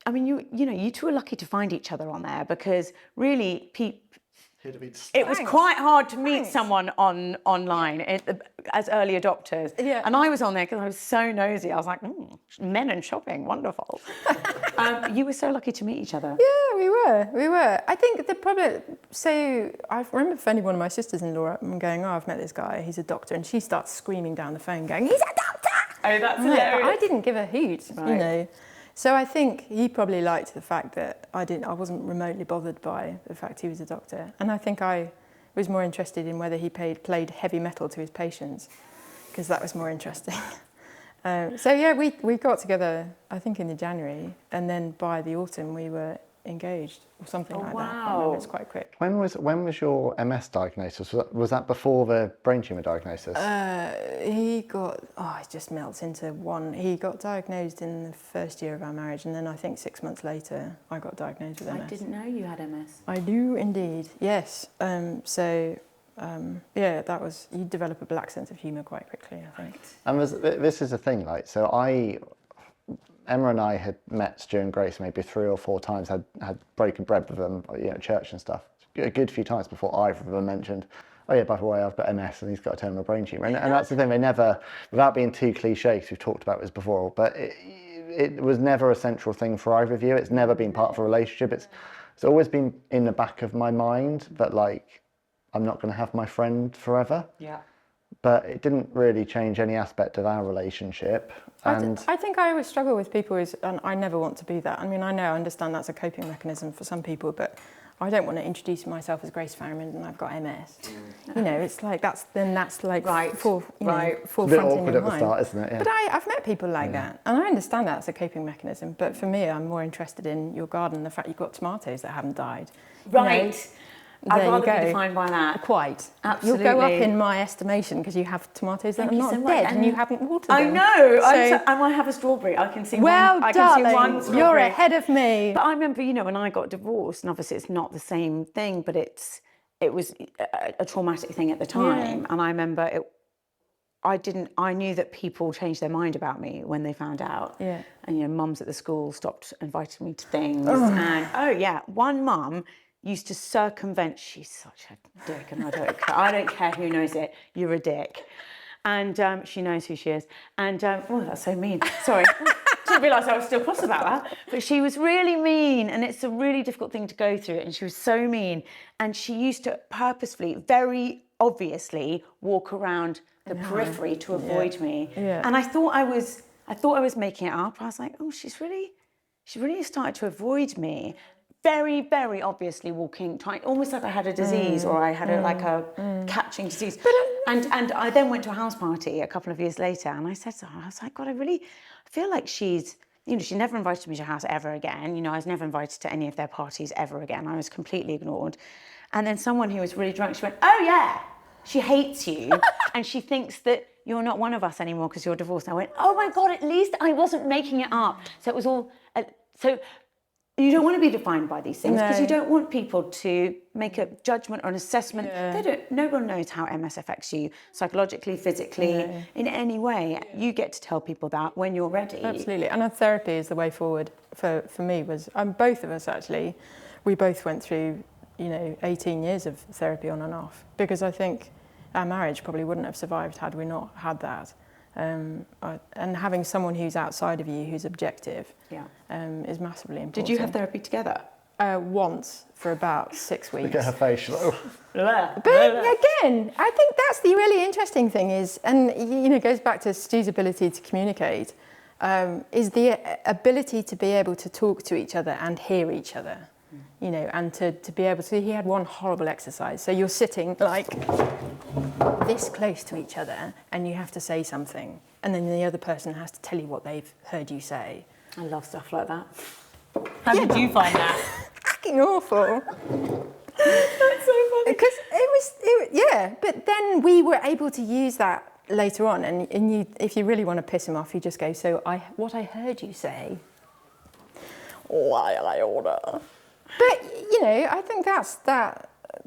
I mean, you know, you two are lucky to find each other on there, because really, it was quite hard to meet someone online as early adopters. Yeah. And I was on there because I was so nosy. I was like, men and shopping, wonderful. You were so lucky to meet each other. Yeah, we were. I think the problem, so I remember phoning one of my sisters-in-law up and going, I've met this guy, he's a doctor, and she starts screaming down the phone going, he's a doctor! Oh, that's hilarious. I didn't give a hoot, you know. So I think he probably liked the fact that I wasn't remotely bothered by the fact he was a doctor. And I think I was more interested in whether he played heavy metal to his patients, because that was more interesting. So yeah, we got together, I think in the January, and then by the autumn we were engaged or something like that. I remember, it's quite quick. When was your MS diagnosis? Was that before the brain tumour diagnosis? He got, it just melts into one. He got diagnosed in the first year of our marriage, and then I think 6 months later I got diagnosed with MS. I didn't know you had MS. I do indeed, yes. Yeah, that was, you develop a black sense of humour quite quickly, I think. And this is the thing, like, so Emma and I had met Stu and Grace maybe 3 or 4 times, had broken bread with them, you know, church and stuff, a good few times before either of them mentioned, oh yeah, by the way, I've got MS and he's got a terminal brain tumour. And that's the thing, they never, without being too cliche, because we've talked about this before, but it was never a central thing for either of you. It's never been part of a relationship. It's always been in the back of my mind that, like, I'm not going to have my friend forever. Yeah. But it didn't really change any aspect of our relationship. And I think I always struggle with people and I never want to be that. I mean, I understand that's a coping mechanism for some people, but I don't want to introduce myself as Grace Farrimond and I've got MS. You know, it's like that's like forefront in your mind. It's a bit awkward at the start, isn't it? Yeah. But I've met people like that, and I understand that's a coping mechanism. But for me, I'm more interested in your garden, the fact you've got tomatoes that haven't died. Right. You know? I'd rather be defined by that. Quite. Absolutely. You'll go up in my estimation because you have tomatoes that are not dead and you haven't watered them. I know. I might have a strawberry. I can see one. I can see one strawberry. You're ahead of me. But I remember, you know, when I got divorced, and obviously it's not the same thing, but it was a traumatic thing at the time. Yeah. And I remember I knew that people changed their mind about me when they found out. Yeah. And, you know, mums at the school stopped inviting me to things. And, one mum used to circumvent, she's such a dick, and I don't care who knows it, you're a dick. And she knows who she is. And, that's so mean, sorry. Didn't realise I was still cross about that. But she was really mean, and it's a really difficult thing to go through, and she was so mean. And she used to purposefully, very obviously, walk around the periphery to avoid me. Yeah. And I thought I was making it up. I was like, she really started to avoid me. Very, very obviously walking, almost like I had a disease or I had a catching disease. And I then went to a house party a couple of years later, and I said to her, I was like, God, I feel like she's, you know, she never invited me to her house ever again. You know, I was never invited to any of their parties ever again. I was completely ignored. And then someone who was really drunk, she went, oh yeah, she hates you and she thinks that you're not one of us anymore because you're divorced. And I went, oh my God, at least I wasn't making it up. So it was all, you don't want to be defined by these things because you don't want people to make a judgment or an assessment. Yeah. No one knows how MS affects you psychologically, physically, in any way. Yeah. You get to tell people that when you're ready. Absolutely. And therapy is the way forward for me. Both of us actually, we both went through, 18 years of therapy on and off, because I think our marriage probably wouldn't have survived had we not had that. And having someone who's outside of you, who's objective, is massively important. Did you have therapy together? Once for about 6 weeks. Look at her facial. But again, I think that's the really interesting thing is, and it goes back to Stu's ability to communicate, is the ability to be able to talk to each other and hear each other. And to be able to, he had one horrible exercise. So you're sitting like this close to each other and you have to say something. And then the other person has to tell you what they've heard you say. I love stuff like that. How did you find that? Fucking awful. That's so funny. Because it was, but then we were able to use that later on. And you, if you really want to piss him off, you just go, so what I heard you say, why I order. But, I think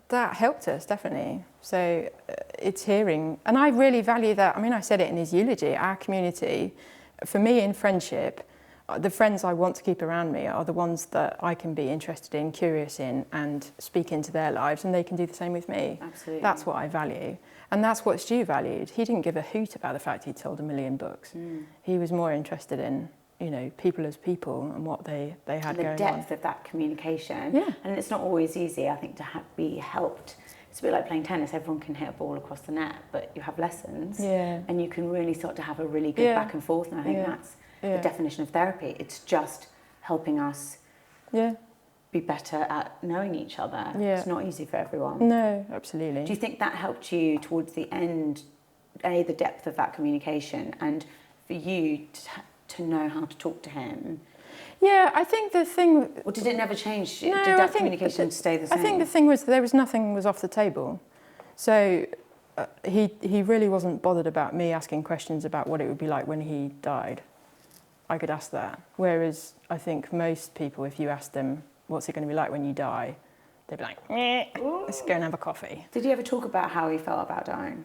that helped us, definitely. So it's hearing, and I really value that. I mean, I said it in his eulogy, our community, for me in friendship, the friends I want to keep around me are the ones that I can be interested in, curious in, and speak into their lives, and they can do the same with me. Absolutely. That's what I value. And that's what Stu valued. He didn't give a hoot about the fact he'd sold 1 million books. He was more interested in, you know, people as people and what they had going on. The depth of that communication. Yeah. And it's not always easy, I think, to be helped. It's a bit like playing tennis. Everyone can hit a ball across the net, but you have lessons. Yeah. And you can really start to have a really good back and forth. And I think that's the definition of therapy. It's just helping us be better at knowing each other. Yeah. It's not easy for everyone. No, absolutely. Do you think that helped you towards the end, the depth of that communication, and for you to know how to talk to him? Yeah, I think the thing... Or did it never change? No, did that communication stay the same? I think the thing was nothing was off the table. So he really wasn't bothered about me asking questions about what it would be like when he died. I could ask that. Whereas I think most people, if you ask them, what's it going to be like when you die? They'd be like, let's go and have a coffee. Did he ever talk about how he felt about dying?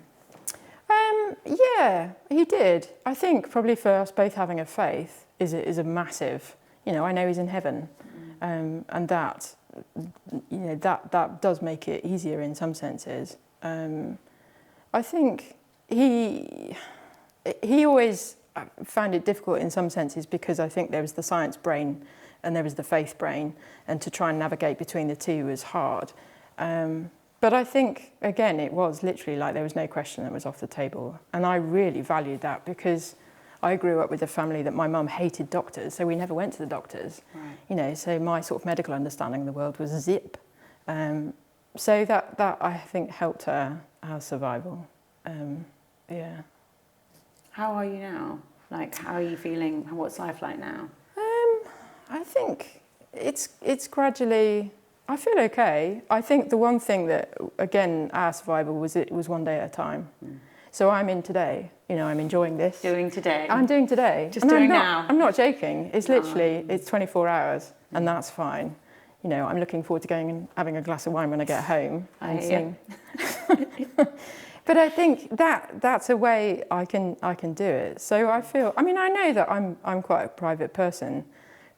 Yeah, he did. I think probably for us both having a faith is a massive, you know, I know he's in heaven. And that, you know, that does make it easier in some senses. I think he always found it difficult in some senses because I think there was the science brain and there was the faith brain, and to try and navigate between the two was hard. But I think, again, it was literally like there was no question that was off the table. And I really valued that because I grew up with a family that my mum hated doctors, so we never went to the doctors. Right. You know, so my sort of medical understanding of the world was zip. So that I think helped our survival. Yeah. How are you now? Like, how are you feeling? What's life like now? I think it's gradually... I feel okay. I think the one thing that, again, our survival was it was one day at a time. So I'm in today. You know, I'm enjoying this. Doing today? I'm doing today. Just doing now? I'm not joking. It's literally, it's 24 hours and that's fine. You know, I'm looking forward to going and having a glass of wine when I get home and seeing. But I think that's a way I can do it. So I feel, I mean, I know that I'm quite a private person,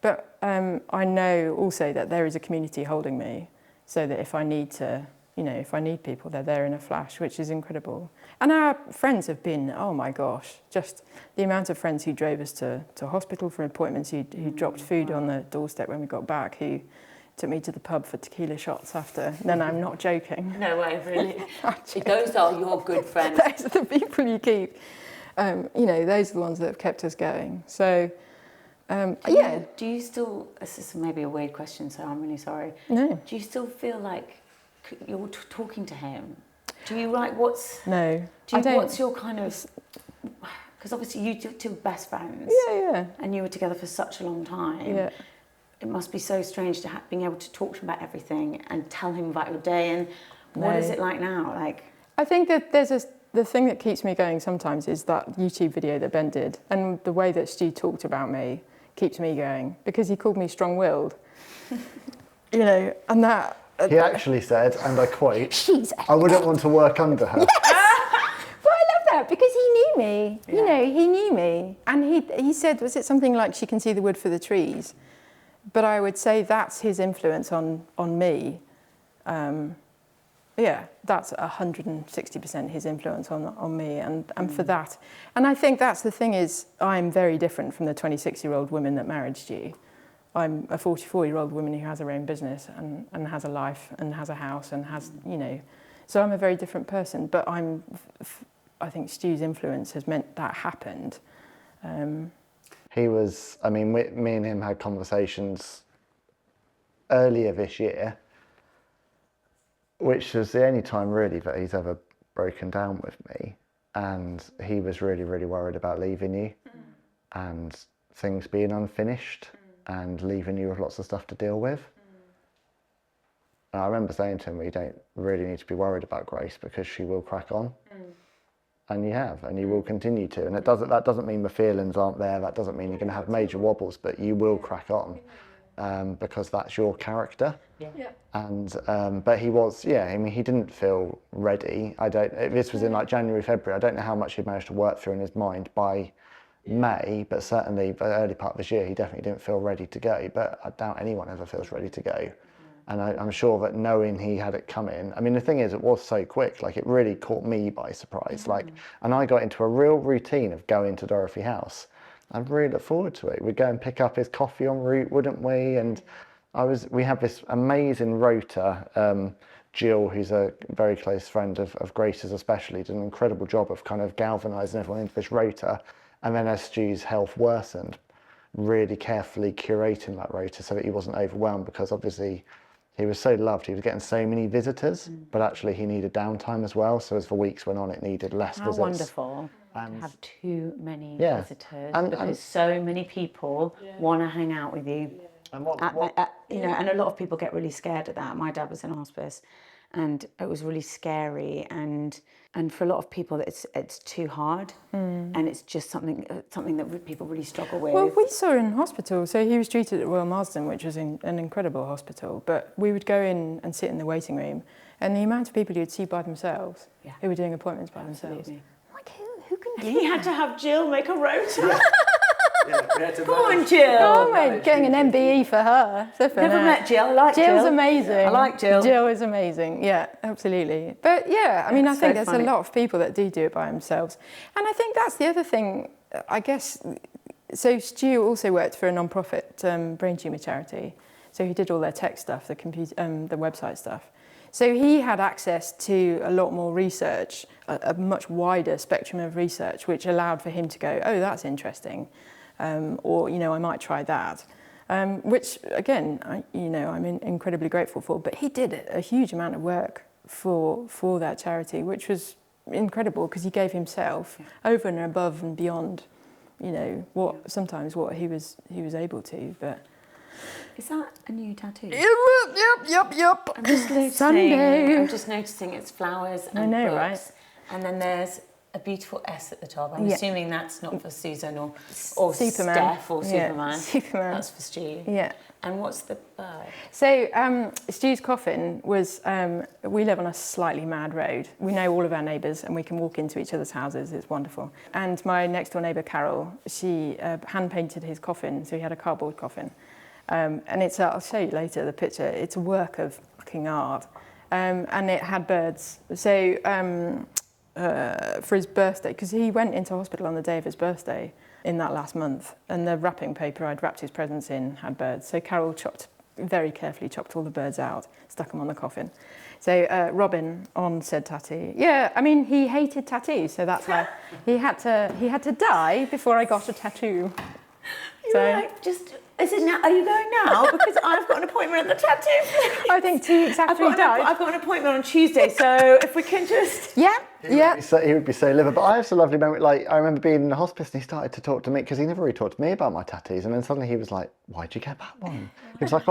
but I know also that there is a community holding me, so that if I need to, you know, if I need people, they're there in a flash, which is incredible. And our friends have been, oh my gosh, just the amount of friends who drove us to hospital for appointments, who dropped food on the doorstep when we got back, who took me to the pub for tequila shots after. No, I'm not joking. No way, really. Those are your good friends. Those are the people you keep. You know, those are the ones that have kept us going. So, yeah. Do you still, this is maybe a weird question, so I'm really sorry. No. Do you still feel like you're talking to him? Do you like, what's... No, I don't. What's your kind of... Because obviously you two were best friends. Yeah. And you were together for such a long time. Yeah. It must be so strange to being able to talk to him about everything and tell him about your day. And what is it like now? Like, I think that the thing that keeps me going sometimes is that YouTube video that Ben did, and the way that Stu talked about me keeps me going, because he called me strong-willed. You know, and that... He actually said, and I quote, I wouldn't want to work under her. Yes! But I love that because he knew me. Yeah. You know, he knew me. And he said, was it something like, she can see the wood for the trees? But I would say that's his influence on me. Yeah, that's 160% his influence on me, and for that. And I think that's the thing is, I'm very different from the 26-year-old woman that married Stu. I'm a 44-year-old woman who has her own business and has a life and has a house and has, you know, so I'm a very different person. But I think Stu's influence has meant that happened. He was, I mean, me and him had conversations earlier this year, which was the only time really that he's ever broken down with me. And he was really, really worried about leaving you and things being unfinished and leaving you with lots of stuff to deal with. And I remember saying to him, you don't really need to be worried about Grace because she will crack on. And you have, and you will continue to. And that doesn't mean the feelings aren't there, that doesn't mean you're going to have major wobbles, but you will crack on. because that's your character. Yeah. And but he was, I mean, he didn't feel ready. This was in like January, February. I don't know how much he managed to work through in his mind by May, but certainly the early part of this year, he definitely didn't feel ready to go. But I doubt anyone ever feels ready to go. And I'm sure that knowing he had it coming, I mean, the thing is, it was so quick, like it really caught me by surprise. Like, and I got into a real routine of going to Dorothy House. I really look forward to it. We'd go and pick up his coffee en route, wouldn't we? And we have this amazing rota. Jill, who's a very close friend of Grace's especially, did an incredible job of kind of galvanising everyone into this rota. And then as Stu's health worsened, really carefully curating that rota so that he wasn't overwhelmed, because obviously he was so loved. He was getting so many visitors, but actually he needed downtime as well. So as the weeks went on, it needed less visits. How wonderful to have too many visitors, because so many people want to hang out with you. And and a lot of people get really scared at that. My dad was in hospice, and it was really scary, and for a lot of people it's too hard, and it's just something that people really struggle with. Well, we saw in hospital, so he was treated at Royal Marsden, which was an incredible hospital, but we would go in and sit in the waiting room, and the amount of people you'd see by themselves, who were doing appointments by themselves. Like, who can do He had to have Jill make a rota. Go on, Jill. Oh, mate, getting an MBE for her. Never met Jill. I like Jill. Jill's amazing. I like Jill. Jill is amazing. Yeah, absolutely. But yeah, I mean, I think there's funny. a lot of people that do it by themselves. And I think that's the other thing, I guess. So Stu also worked for a non-profit brain tumour charity. So he did all their tech stuff, the website stuff. So he had access to a lot more research, a much wider spectrum of research, which allowed for him to go, oh, that's interesting. Or, I might try that, which, again, I'm incredibly grateful for. But he did a huge amount of work for that charity, which was incredible, because he gave himself over and above and beyond, what he was able to. But is that a new tattoo? Yep. I'm just noticing. Sunday. I'm just noticing it's flowers and books, right? And then there's a beautiful S at the top. I'm assuming that's not for Susan or Superman. Steph or Superman. Superman. That's for Stu. Yeah. And what's the bird? So Stu's coffin was, we live on a slightly mad road. We know all of our neighbours and we can walk into each other's houses. It's wonderful. And my next door neighbour, Carol, she hand-painted his coffin. So he had a cardboard coffin. And it's, I'll show you later the picture. It's a work of fucking art. And it had birds. So for his birthday, because he went into hospital on the day of his birthday in that last month, and the wrapping paper I'd wrapped his presents in had birds. So Carol very carefully chopped all the birds out, stuck them on the coffin. So Robin on said tattoo. Yeah, I mean, he hated tattoos, so that's why he had to die before I got a tattoo. Is it now? Are you going now? Because I've got an appointment at the tattoo. I think 2 weeks after he died. I've got an appointment on Tuesday, so if we can just... Yeah. He would be so livid. But I have some lovely memory. Like, I remember being in the hospice and he started to talk to me, because he never really talked to me about my tattoos. And then suddenly he was like, why'd you get that one? He was like,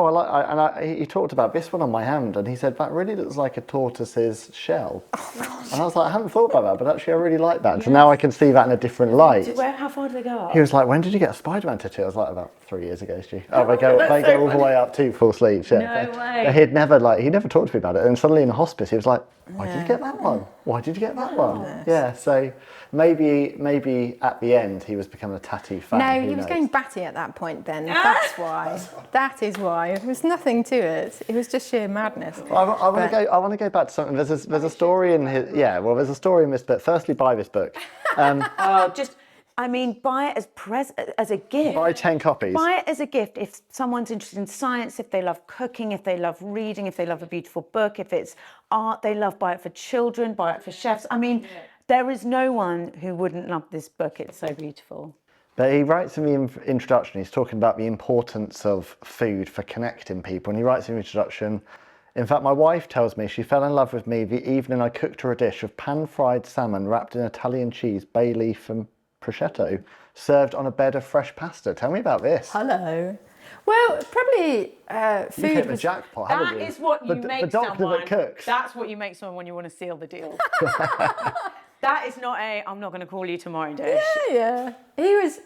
he talked about this one on my hand. And he said, that really looks like a tortoise's shell. Oh, and I was like, I hadn't thought about that, but actually I really like that. Yes. So now I can see that in a different light. How far do they go up? He was like, when did you get a Spider-Man tattoo? I was like, about 3 years ago, Stu. They go all the way up to full sleeves. Yeah. No way. But he'd never talked to me about it. And suddenly in the hospice, he was like, why did you get that one? Why did you get that one? Yeah, so maybe at the end he was becoming a tattoo fan. No, he was going batty at that point, Ben. That's why. That is why. There was nothing to it. It was just sheer madness. Well, I want to go back to something. There's a story in his. Yeah, well, there's a story in this book. Firstly, buy this book. Buy it as a gift. Buy 10 copies. Buy it as a gift if someone's interested in science, if they love cooking, if they love reading, if they love a beautiful book, if it's art they love. Buy it for children, buy it for chefs. I mean, there is no one who wouldn't love this book. It's so beautiful. But he writes in the introduction, he's talking about the importance of food for connecting people. And he writes in the introduction, in fact, my wife tells me she fell in love with me the evening I cooked her a dish of pan-fried salmon wrapped in Italian cheese, bay leaf and prosciutto, served on a bed of fresh pasta. Tell me about this. Hello. Well, probably food. You hit the jackpot, haven't you? That is what you make the doctor someone. that cooks. That's what you make someone when you want to seal the deal. That is not I'm not going to call you tomorrow dish. Yeah. He was,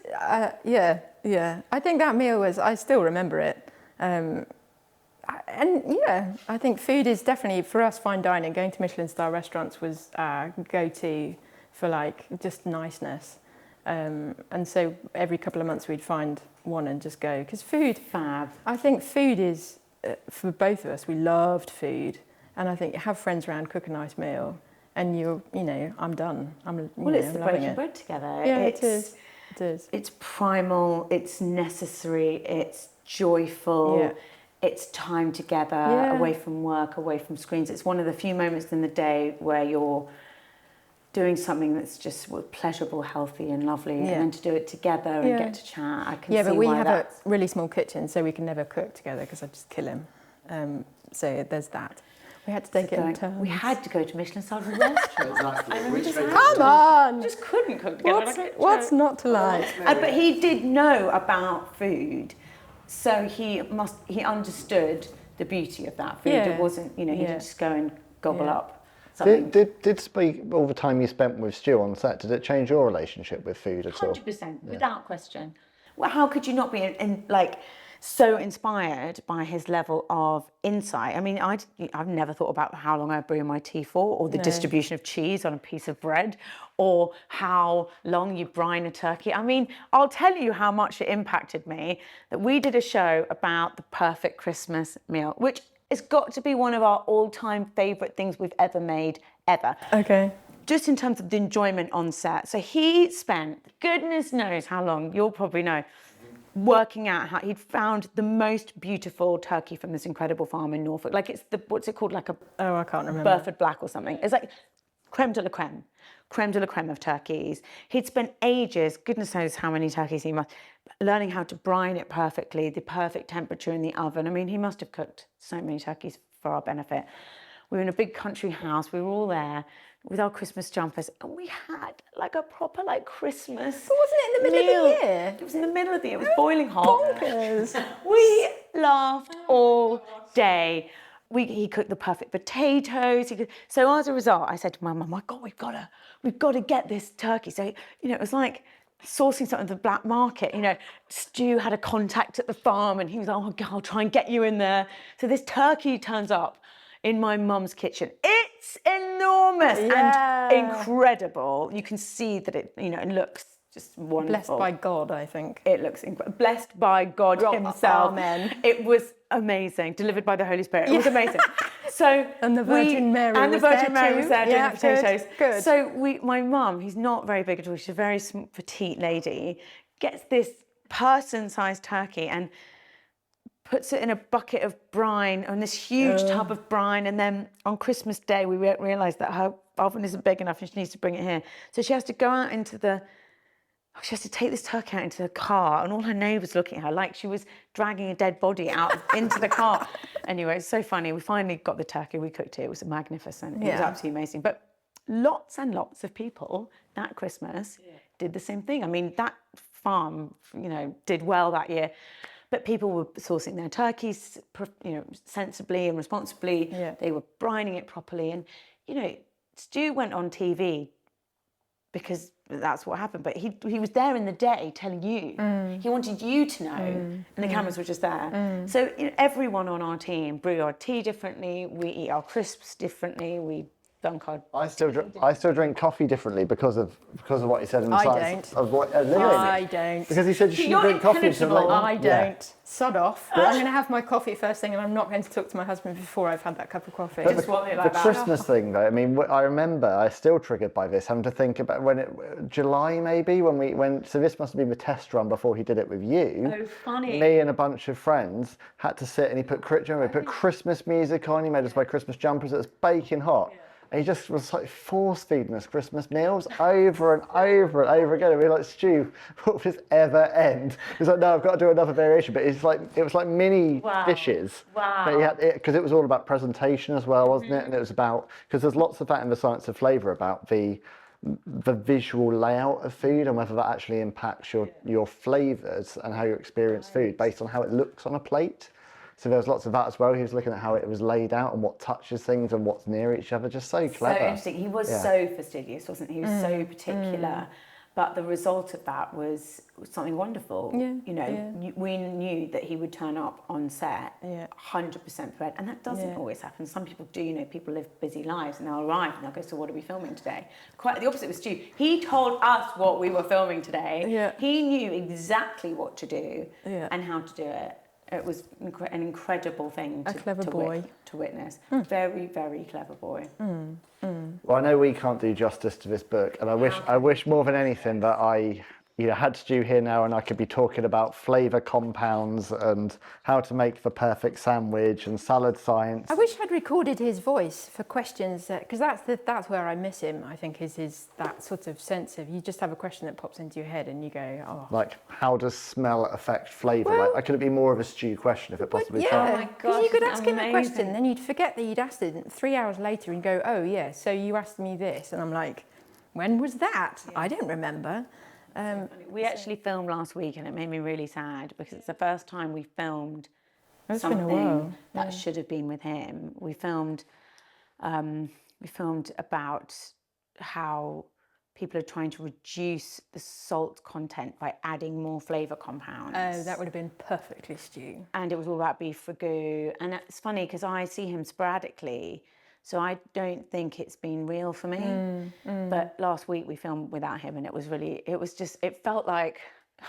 yeah. I think that meal was, I still remember it. And yeah, I think food is definitely, for us, fine dining, going to Michelin star restaurants was our go-to for like just niceness. And so every couple of months we'd find one and just go, because food, Fab. I think food is, for both of us, we loved food. And I think have friends around, cook a nice meal, and you know, I'm done. It's the breaking bread together. Yeah, it is. It is. It's primal, it's necessary, it's joyful. Yeah. It's time together, away from work, away from screens. It's one of the few moments in the day where you're doing something that's just pleasurable, healthy and lovely, and then to do it together and get to chat. I can see but we why have that's... a really small kitchen, so we can never cook together because I'd just kill him. So there's that. We had to take it in turns. We had to go to Michelin-starred restaurants. Come on! Just couldn't cook together. What's not to like? But he did know about food. So he understood the beauty of that food. Yeah. It wasn't, he didn't just go and gobble up something. Did speak all the time you spent with Stu on set, did it change your relationship with food at all? 100%, without question. Well, how could you not be so inspired by his level of insight? I mean, I've never thought about how long I brew my tea for, or the distribution of cheese on a piece of bread, or how long you brine a turkey. I mean, I'll tell you how much it impacted me that we did a show about the perfect Christmas meal, which has got to be one of our all-time favourite things we've ever made, ever. Okay. Just in terms of the enjoyment on set. So he spent, goodness knows how long, you'll probably know, working out how he'd found the most beautiful turkey from this incredible farm in Norfolk. Like it's what's it called? Like a I can't remember. Burford Black or something. It's like creme de la creme of turkeys. He'd spent ages, goodness knows how many turkeys he must, learning how to brine it perfectly, the perfect temperature in the oven. I mean, he must have cooked so many turkeys for our benefit. We were in a big country house. We were all there with our Christmas jumpers, and we had like a proper Christmas. But wasn't it in the middle of the year? It was in the middle of the year. It was boiling hot. Bonkers. We laughed all day. He cooked the perfect potatoes. So as a result, I said to my mum, "My God, we've got to get this turkey." So it was like sourcing something at the black market. Stu had a contact at the farm, and he was like, "Oh God, I'll try and get you in there." So this turkey turns up in my mum's kitchen. It's enormous and incredible. You can see that it looks just wonderful. Blessed by God, I think. It looks blessed by God himself. Amen. It was amazing. Delivered by the Holy Spirit. It was amazing. So and the Virgin Mary was there doing the potatoes. Good. So my mum, who's not very big at all, she's a very petite lady, gets this person-sized turkey and puts it in a bucket of brine, on this huge tub of brine, and then on Christmas Day we realised that her oven isn't big enough and she needs to bring it here. So she has to go out she has to take this turkey out into the car, and all her neighbours looking at her like she was dragging a dead body out into the car. Anyway, it's so funny. We finally got the turkey, we cooked it. It was magnificent. It was absolutely amazing. But lots and lots of people that Christmas did the same thing. I mean, that farm, did well that year. But people were sourcing their turkeys, sensibly and responsibly. Yeah. They were brining it properly. And, Stu went on TV because that's what happened. But he was there in the day telling you. He wanted you to know. And the cameras were just there. So everyone on our team brew our tea differently. We eat our crisps differently. We dunk our... I still drink coffee differently because of what he said in the science of what I don't. Because he said you shouldn't drink coffee until late. I don't. Sod off. I'm going to have my coffee first thing, and I'm not going to talk to my husband before I've had that cup of coffee. But the Christmas thing, though, I mean, I remember I still triggered by this, having to think about July maybe, so this must have been the test run before he did it with you. Oh, funny. Me and a bunch of friends had to sit, and he put Christmas music on. He made us buy Christmas jumpers. It was baking hot. And he just was force feeding us Christmas meals over and over and over again. And we were like, "Stu, will this ever end?" He's like, "No, I've got to do another variation." But it was like mini dishes. Wow. But he had it because it was all about presentation as well, wasn't it? And it was about, because there's lots of that in the Science of Flavour about the visual layout of food and whether that actually impacts your flavours and how you experience food based on how it looks on a plate. So there was lots of that as well. He was looking at how it was laid out and what touches things and what's near each other. Just so clever. So interesting. He was so fastidious, wasn't he? He was so particular. But the result of that was something wonderful. Yeah, You know, yeah. we knew that he would turn up on set, Yeah. 100% prepared, and that doesn't Yeah. always happen. Some people do. You know, people live busy lives, and they'll arrive and they'll go, "So what are we filming today?" Quite the opposite with Stu. He told us what we were filming today. Yeah. He knew exactly what to do Yeah. and how to do it. It was an incredible thing A clever boy. to witness. Very, very clever boy. Well, I know we can't do justice to this book, and I wish more than anything that I had Stu here now and I could be talking about flavour compounds and how to make the perfect sandwich and salad science. I wish I'd recorded his voice for questions, because that's where I miss him. I think is that sort of sense of you just have a question that pops into your head and you go, oh. Like, how does smell affect flavour? Well, like, could it be more of a Stu question if it possibly yeah, can? Oh my because gosh, you could it's ask him a amazing. question, then you'd forget that you'd asked it 3 hours later and go, oh yeah, so you asked me this, and I'm like, when was that? Yeah. I don't remember. We actually filmed last week, and it made me really sad because it's the first time we filmed It's been a something while. that should have been with him. We filmed about how people are trying to reduce the salt content by adding more flavour compounds. Oh, that would have been perfectly Stu. And it was all about beef ragu. And it's funny because I see him sporadically, so I don't think it's been real for me. But last week we filmed without him, and it felt like,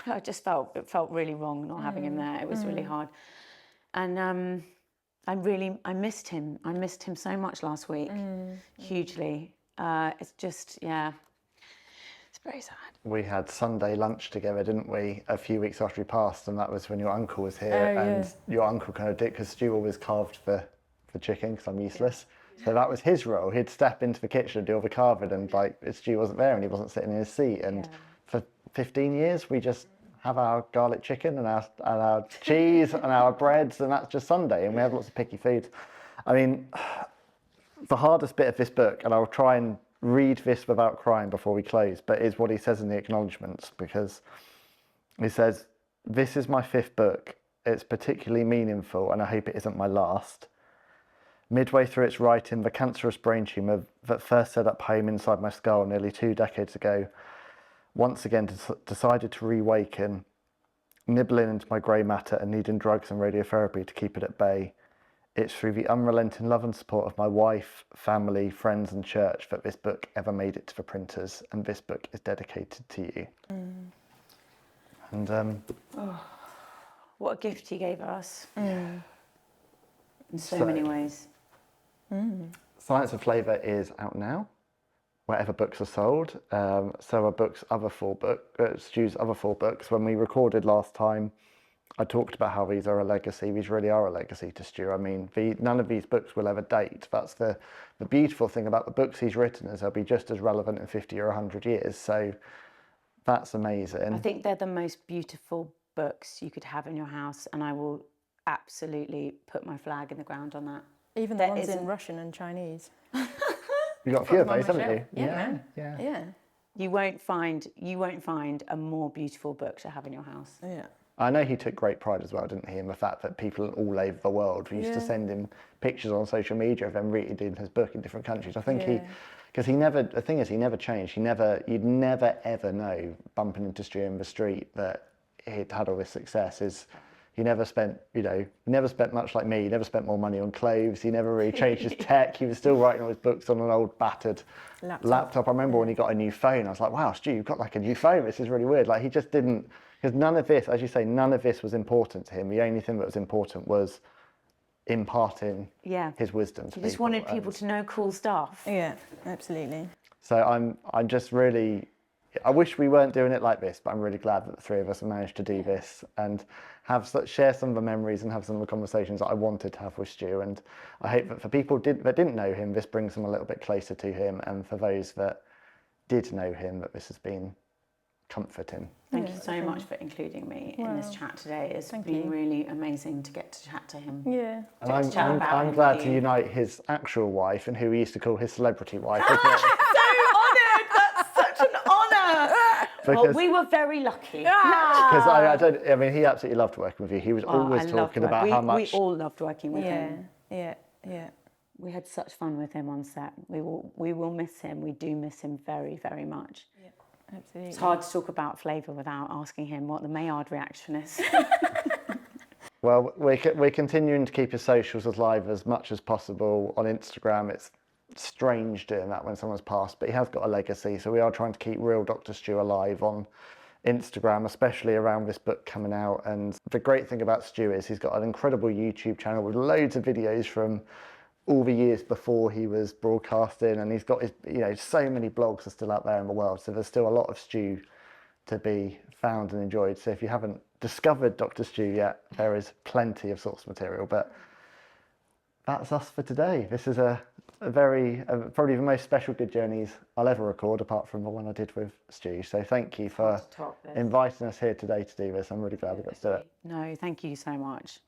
it felt really wrong not having him there. It was really hard. And I missed him. I missed him so much last week, hugely. It's just, yeah, it's very sad. We had Sunday lunch together, didn't we, a few weeks after he passed, and that was when your uncle was here, Oh, and yeah. your uncle kind of did, because Stu always carved the chicken, because I'm useless. So that was his role. He'd step into the kitchen and do all the carving, and like, Stu wasn't there and he wasn't sitting in his seat. And for 15 years, we just have our garlic chicken and our cheese and our breads, and that's just Sunday, and we have lots of picky foods. I mean, the hardest bit of this book, and I'll try and read this without crying before we close, but is what he says in the acknowledgements, because he says, "This is my 5th book. It's particularly meaningful, and I hope it isn't my last. Midway through its writing, the cancerous brain tumour that first set up home inside my skull nearly 2 decades ago once again decided to reawaken, nibbling into my grey matter and needing drugs and radiotherapy to keep it at bay. It's through the unrelenting love and support of my wife, family, friends and church that this book ever made it to the printers, and this book is dedicated to you." And What a gift he gave us in so many ways. Science of Flavour is out now, wherever books are sold. So are Stu's other 4 books. When we recorded last time, I talked about how these are a legacy. These really are a legacy to Stu. I mean, none of these books will ever date. That's the beautiful thing about the books he's written, is they'll be just as relevant in 50 or 100 years. So that's amazing. I think they're the most beautiful books you could have in your house, and I will absolutely put my flag in the ground on that. Even the ones in Russian and Chinese. You've got a few of those, haven't you? Yeah. You won't find a more beautiful book to have in your house. Yeah. I know he took great pride as well, didn't he, in the fact that people all over the world used to send him pictures on social media of them reading his book in different countries. I think the thing is, he never changed. You'd never ever know, bumping into Stu in the street, that he'd had all this success. He never spent much like me. He never spent more money on clothes. He never really changed his tech. He was still writing all his books on an old battered laptop. I remember when he got a new phone, I was like, wow, Stu, you've got like a new phone. This is really weird. Like, he just didn't, because none of this, as you say, none of this was important to him. The only thing that was important was imparting his wisdom to people. He just wanted people to know cool stuff. Yeah, absolutely. So I'm just really, I wish we weren't doing it like this, but I'm really glad that the 3 of us have managed to do this and share some of the memories and have some of the conversations that I wanted to have with Stu. And I hope that for people that didn't know him, this brings them a little bit closer to him, and for those that did know him, that this has been comforting. Thank you so much for including me in this chat today. It's been really amazing to get to chat to him. Yeah. And I'm glad to unite his actual wife and who he used to call his celebrity wife. So honoured! That's such an honour! Well, we were very lucky. Because he absolutely loved working with you. He was always talking about how much. We all loved working with him. Yeah. We had such fun with him on set. We will miss him. We do miss him very, very much. Absolutely. It's hard to talk about flavour without asking him what the Maillard reaction is. Well, we're continuing to keep his socials as live as much as possible on Instagram. It's strange doing that when someone's passed, but he has got a legacy, so we are trying to keep real Dr. Stu alive on Instagram, especially around this book coming out. And the great thing about Stu is he's got an incredible YouTube channel with loads of videos from all the years before he was broadcasting, and he's got his, so many blogs are still out there in the world, so there's still a lot of Stu to be found and enjoyed. So if you haven't discovered Dr. Stu yet, there is plenty of source material. But that's us for today. This is probably the most special Good Journeys I'll ever record, apart from the one I did with Stu. So thank you for inviting us here today to do this. I'm really glad we got to do it. No, thank you so much.